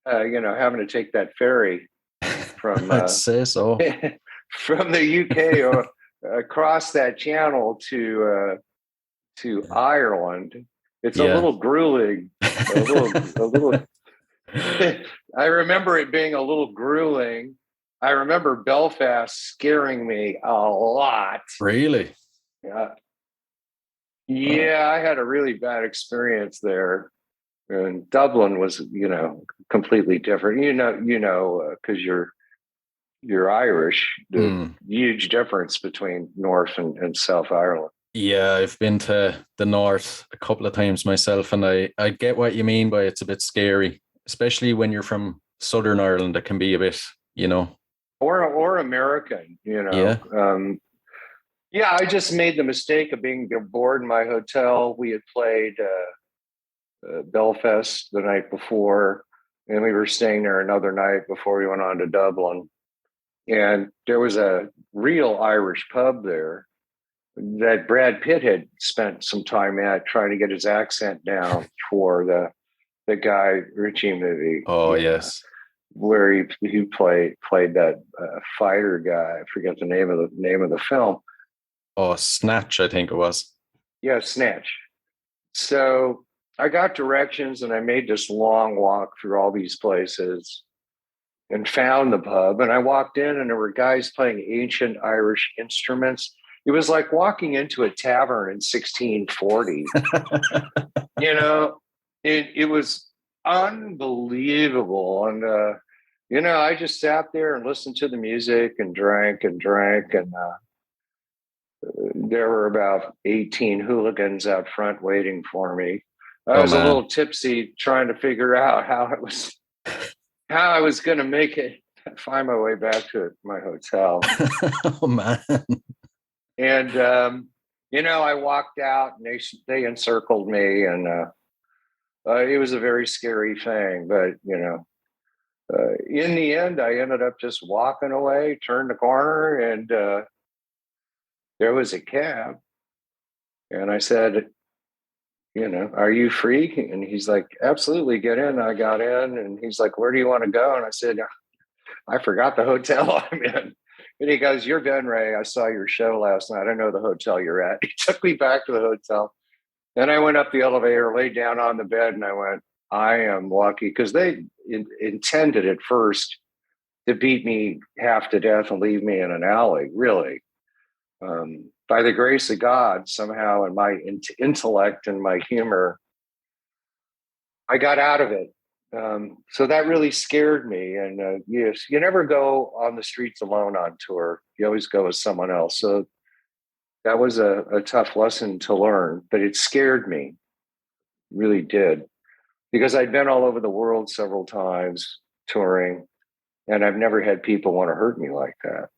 having to take that ferry from I'd say so. from the UK or across that channel to Ireland. It's a little grueling. A little. I remember it being a little grueling. I remember Belfast scaring me a lot. Really? Yeah, I had a really bad experience there. And Dublin was, completely different. Because you're Irish. The huge difference between North and South Ireland. Yeah, I've been to the north a couple of times myself, and I get what you mean by it's a bit scary, especially when you're from Southern Ireland. It can be a bit, or American, Yeah. I just made the mistake of being bored in my hotel. We had played Belfast the night before, and we were staying there another night before we went on to Dublin. And there was a real Irish pub there that Brad Pitt had spent some time at trying to get his accent down for the Guy Ritchie movie. Oh, yes. Where he played that fighter guy. I forget the name of the film. Oh, Snatch, I think it was. Yeah, Snatch. So I got directions and I made this long walk through all these places and found the pub. And I walked in and there were guys playing ancient Irish instruments. It was like walking into a tavern in 1640. It was unbelievable. And, I just sat there and listened to the music and drank. And there were about 18 hooligans out front waiting for me. I was a little tipsy trying to figure out how I was going to make it, find my way back to my hotel. Oh, man. And, I walked out and they encircled me, and it was a very scary thing. But, in the end, I ended up just walking away, turned the corner, and there was a cab. And I said, are you free? And he's like, absolutely, get in. I got in, and he's like, where do you want to go? And I said, I forgot the hotel I'm in. And he goes, you're Venrez. I saw your show last night. I know the hotel you're at. He took me back to the hotel. Then I went up the elevator, laid down on the bed, and I went, I am lucky. Because intended at first to beat me half to death and leave me in an alley, really. By the grace of God, somehow in my intellect and my humor, I got out of it. So that really scared me. And yes, you never go on the streets alone on tour. You always go with someone else. So that was a tough lesson to learn, but it scared me, really did, because I'd been all over the world several times touring, and I've never had people want to hurt me like that.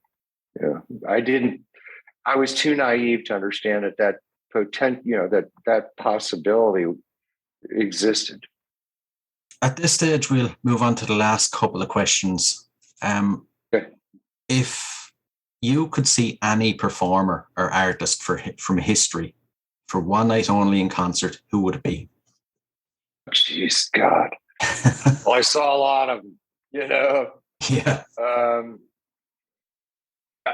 I was too naive to understand that that possibility existed. At this stage, we'll move on to the last couple of questions. Okay. If you could see any performer or artist from history for one night only in concert, who would it be? Jeez, God. Well, I saw a lot of them, Yeah.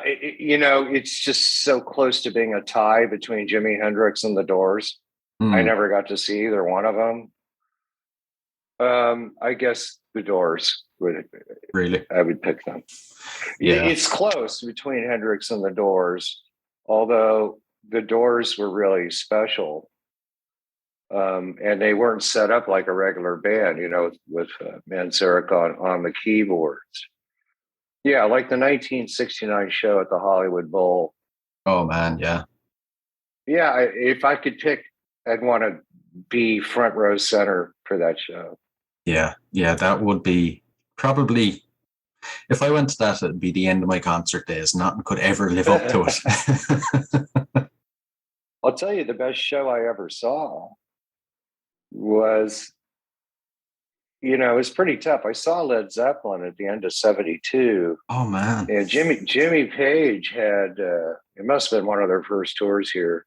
It's just so close to being a tie between Jimi Hendrix and the Doors. I never got to see either one of them. I guess the Doors would. Really? I would pick them. Yeah. It's close between Hendrix and the Doors, although the Doors were really special. And they weren't set up like a regular band, with Manzarek on the keyboards. Yeah, like the 1969 show at the Hollywood Bowl. Oh, man, yeah. Yeah, if I could pick, I'd want to be front row center for that show. Yeah, that would be probably, if I went to that, it'd be the end of my concert days. Nothing could ever live up to it. I'll tell you, the best show I ever saw was, it was pretty tough. I saw Led Zeppelin at the end of 72. Oh, man. And Jimmy Page had, it must have been one of their first tours here,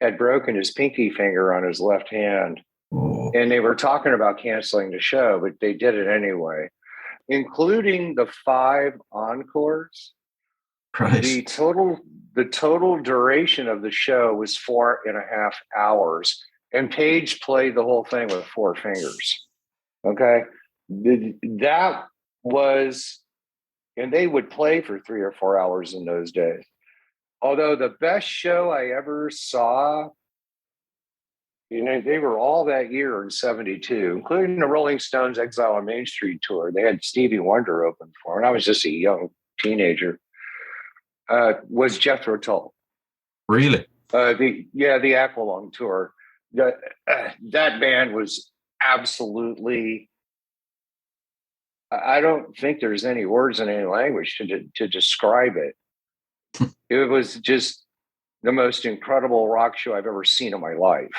had broken his pinky finger on his left hand. Oh. And they were talking about canceling the show, but they did it anyway, including the 5 encores. Right. The total duration of the show was 4.5 hours, and Page played the whole thing with 4 fingers. Okay. That was, and they would play for 3 or 4 hours in those days. Although the best show I ever saw, they were all that year in 72, including the Rolling Stones Exile on Main Street tour. They had Stevie Wonder open for them, and I was just a young teenager. Was Jethro Tull. Really? The Aqualung tour. That band was absolutely, I don't think there's any words in any language to describe it. It was just the most incredible rock show I've ever seen in my life.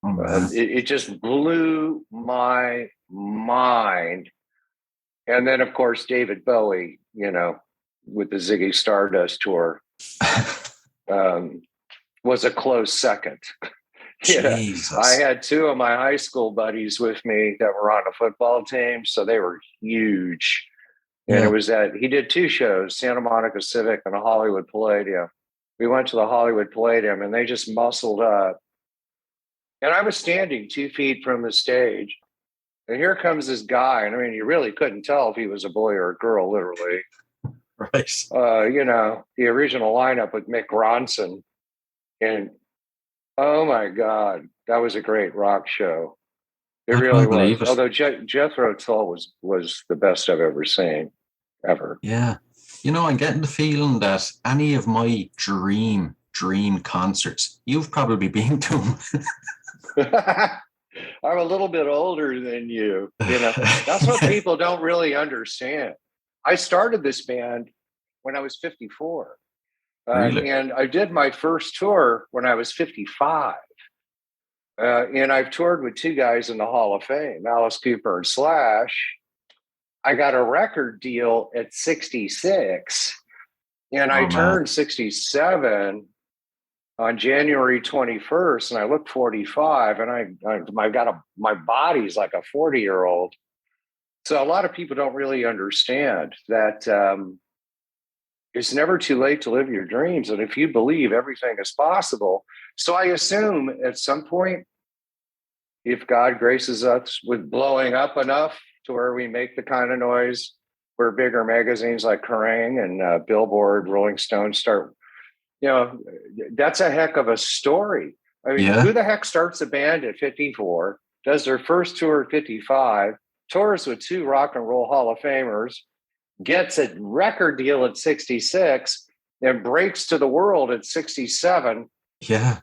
Oh, it just blew my mind. And then, of course, David Bowie, with the Ziggy Stardust tour, was a close second. Jesus. I had 2 of my high school buddies with me that were on the football team, so they were huge. And it was he did 2 shows, Santa Monica Civic and the Hollywood Palladium. We went to the Hollywood Palladium, and they just muscled up. And I was standing 2 feet from the stage, and here comes this guy. And I mean, you really couldn't tell if he was a boy or a girl, literally. Right. The original lineup with Mick Ronson. And oh my God, that was a great rock show. It really was. Although Jethro Tull was the best I've ever seen, ever. Yeah. I'm getting the feeling that any of my dream concerts, you've probably been to them. I'm a little bit older than you. That's what people don't really understand. I started this band when I was 54. Really? And I did my first tour when I was 55. And I've toured with 2 guys in the Hall of Fame, Alice Cooper and Slash. I got a record deal at 66, and I turned 67 on January 21st, and I look 45, and I've got my body's like a 40-year-old. So a lot of people don't really understand that it's never too late to live your dreams. And if you believe, everything is possible. So I assume at some point, if God graces us with blowing up enough to where we make the kind of noise where bigger magazines like Kerrang and Billboard, Rolling Stone start, that's a heck of a story. I mean, who the heck starts a band at 54, does their first tour at 55, tours with 2 Rock and Roll Hall of Famers, gets a record deal at 66, and breaks to the world at 67. Yeah.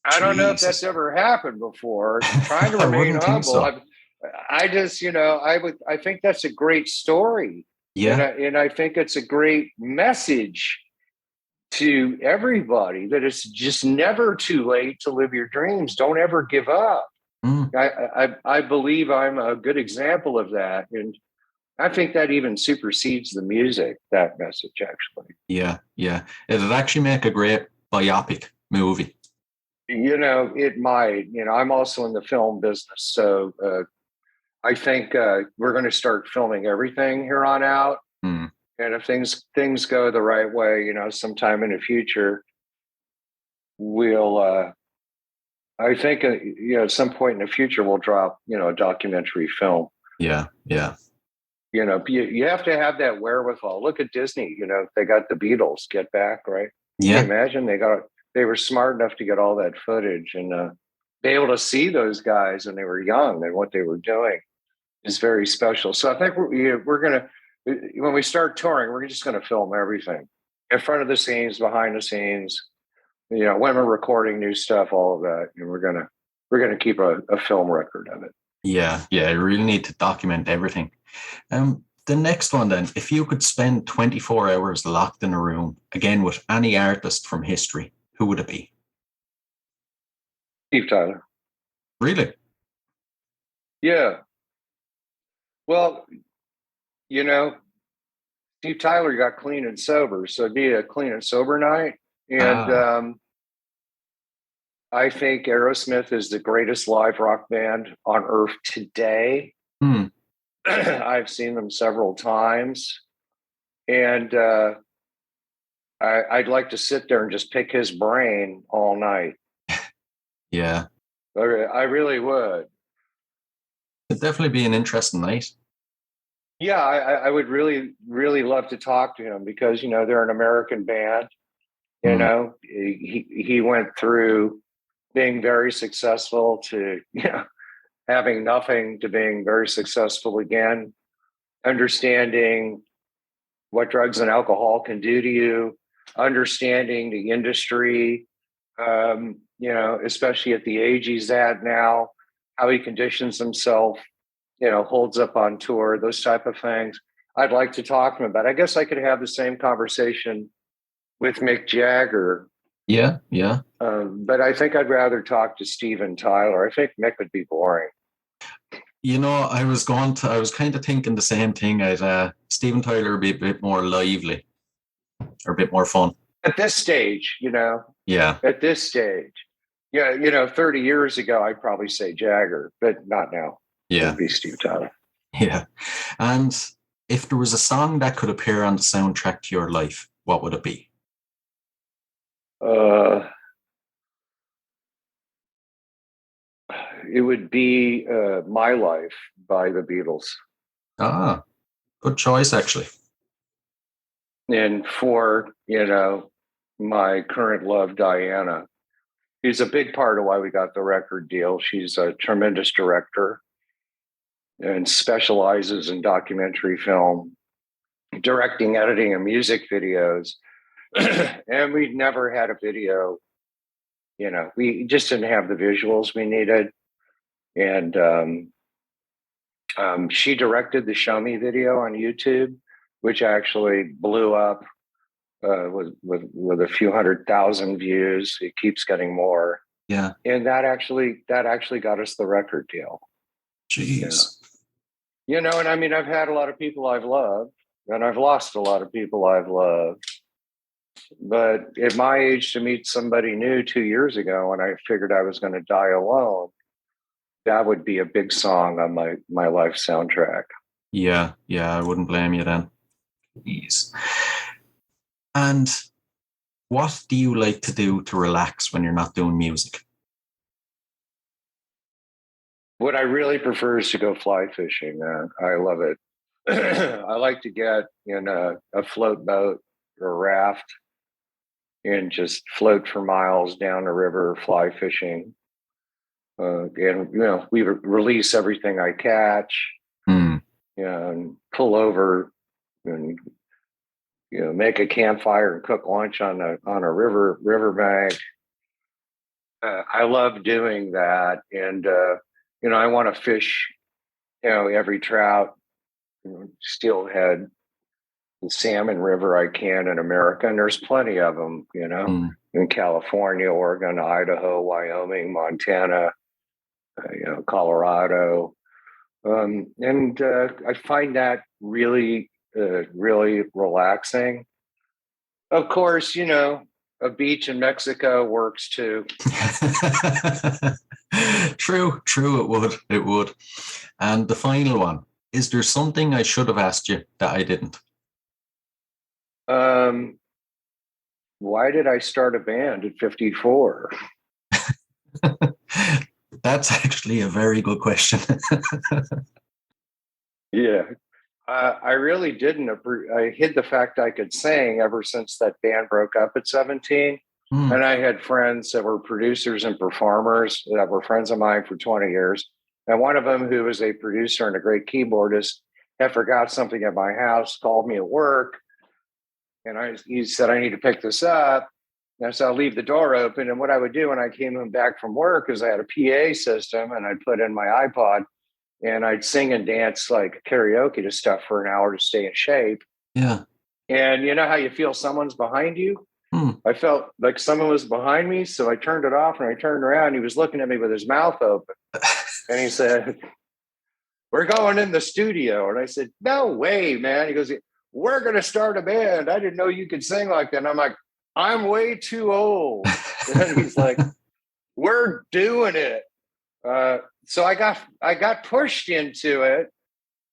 I don't know if that's ever happened before. Trying to remain humble. I just, I think that's a great story. Yeah. And I think it's a great message to everybody that it's just never too late to live your dreams. Don't ever give up. I believe I'm a good example of that. And I think that even supersedes the music, that message, actually. Yeah. Yeah. It'd actually make a great biopic movie. It might. I'm also in the film business. So I think we're going to start filming everything here on out. And if things go the right way, sometime in the future, we'll, I think, at some point in the future, we'll drop, a documentary film. Yeah. Yeah. You have to have that wherewithal. Look at Disney, they got the Beatles, Get Back, right? Yeah. Can you imagine they were smart enough to get all that footage and be able to see those guys when they were young and what they were doing is very special. So I think we're going to, when we start touring, we're just going to film everything in front of the scenes, behind the scenes, when we're recording new stuff, all of that. And we're going to keep a film record of it. Yeah. Yeah. You really need to document everything. The next one then, if you could spend 24 hours locked in a room, again, with any artist from history, who would it be? Steve Tyler. Really? Yeah. Well, Steve Tyler got clean and sober, so it'd be a clean and sober night. And I think Aerosmith is the greatest live rock band on earth today. I've seen them several times. And I'd like to sit there and just pick his brain all night. Yeah. I really would. It'd definitely be an interesting night. Yeah, I would really, really love to talk to him because, they're an American band. He went through being very successful to, having nothing to being very successful again, understanding what drugs and alcohol can do to you, understanding the industry, especially at the age he's at now, how he conditions himself, holds up on tour, those type of things. I'd like to talk to him about. I guess I could have the same conversation with Mick Jagger. Yeah, yeah. But I think I'd rather talk to Steven Tyler. I think Mick would be boring. I was kind of thinking the same thing. Steven Tyler would be a bit more lively or a bit more fun. At this stage, Yeah. At this stage. Yeah, 30 years ago, I'd probably say Jagger, but not now. Yeah. It'd be Steve Tyler. Yeah. And if there was a song that could appear on the soundtrack to your life, what would it be? It would be My Life by the Beatles. Ah, good choice, actually. And for, my current love, Diana, she's a big part of why we got the record deal. She's a tremendous director and specializes in documentary film, directing, editing, and music videos. And we'd never had a video. We just didn't have the visuals we needed. And she directed the Show Me video on YouTube, which actually blew up with a few 100,000 views. It keeps getting more. Yeah. And that actually got us the record deal. Jeez. And I mean, I've had a lot of people I've loved, and I've lost a lot of people I've loved. But at my age, to meet somebody new 2 years ago, when I figured I was going to die alone, that would be a big song on my life soundtrack. Yeah, I wouldn't blame you then. Jeez. And what do you like to do to relax when you're not doing music? What I really prefer is to go fly fishing. I love it. I like to get in a float boat or a raft and just float for miles down the river, fly fishing. And we release everything I catch, and pull over and make a campfire and cook lunch on a riverbank. I love doing that, and I want to fish, every trout, steelhead, and salmon river I can in America, and there's plenty of them, in California, Oregon, Idaho, Wyoming, Montana, Colorado, and I find that really, really relaxing. Of course, a beach in Mexico works too. True, it would. And the final one, is there something I should have asked you that I didn't? Why did I start a band at 54? That's actually a very good question. Yeah. I really didn't. I hid the fact I could sing ever since that band broke up at 17. And I had friends that were producers and performers that were friends of mine for 20 years. And one of them, who was a producer and a great keyboardist, had forgot something at my house, called me at work. And he said, I need to pick this up. And so I'll leave the door open. And what I would do when I came back from work is I had a PA system, and I'd put in my iPod, and I'd sing and dance like karaoke to stuff for an hour to stay in shape. Yeah. And you know how you feel someone's behind you? I felt like someone was behind me. So I turned it off, and I turned around, and he was looking at me with his mouth open. And he said, we're going in the studio. And I said, no way, man. He goes, we're going to start a band. I didn't know you could sing like that. And I'm like, I'm way too old. And he's like, we're doing it. So I got pushed into it,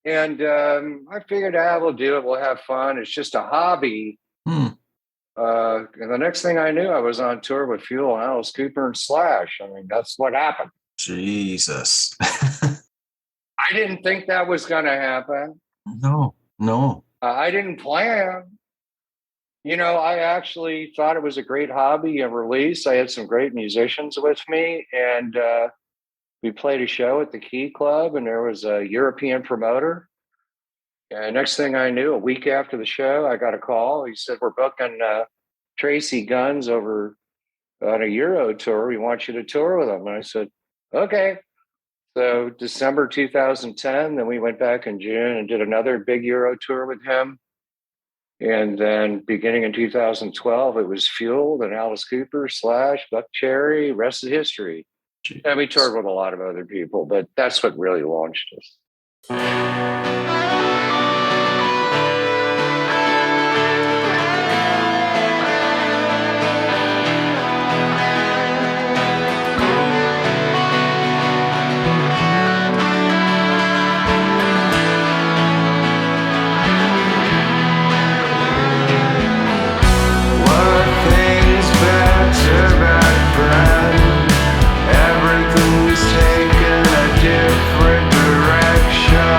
and I figured, we'll do it. We'll have fun. It's just a hobby. And the next thing I knew, I was on tour with Fuel and Alice Cooper and Slash. I mean, that's what happened. Jesus. I didn't think that was going to happen. No. I didn't plan. I actually thought it was a great hobby and release. I had some great musicians with me, and we played a show at the Key Club, and there was a European promoter. And next thing I knew, a week after the show, I got a call. He said, we're booking Tracy Guns over on a Euro tour. We want you to tour with them. And I said, okay. So December 2010, then we went back in June and did another big Euro tour with him. And then beginning in 2012, it was Fuel and Alice Cooper, Slash, Buckcherry, rest of history. Jeez. And we toured with a lot of other people, but that's what really launched us. Everything's taken a different direction.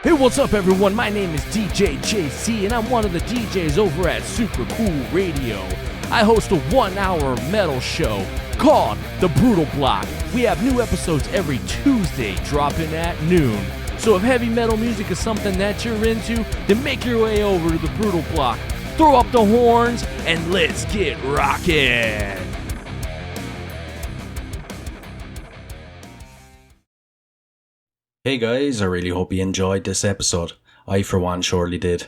Hey, what's up, everyone? My name is DJ JC, and I'm one of the DJs over at Super Cool Radio. I host a 1-hour metal show called The Brutal Block. We have new episodes every Tuesday, dropping at noon. So if heavy metal music is something that you're into, then make your way over to The Brutal Block. Throw up the horns, and let's get rockin'! Hey guys, I really hope you enjoyed this episode. I for one surely did.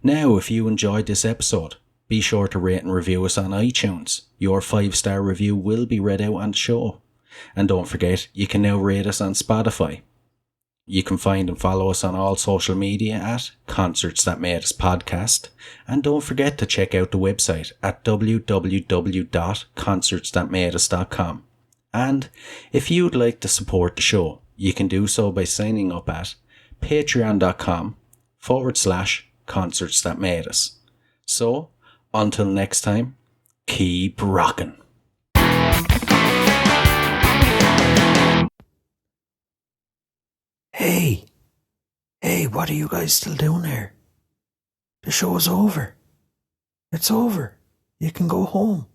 Now, if you enjoyed this episode, be sure to rate and review us on iTunes. Your 5-star review will be read out on the show. And don't forget, you can now rate us on Spotify. You can find and follow us on all social media at Concerts That Made Us Podcast. And don't forget to check out the website at www.concertsthatmadeus.com. And if you'd like to support the show, you can do so by signing up at patreon.com/Concerts That Made Us. So, until next time, keep rocking. Hey, what are you guys still doing there? The show's over. It's over. You can go home.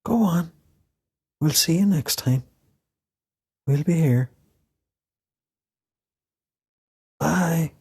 Go on. We'll see you next time. We'll be here. Bye.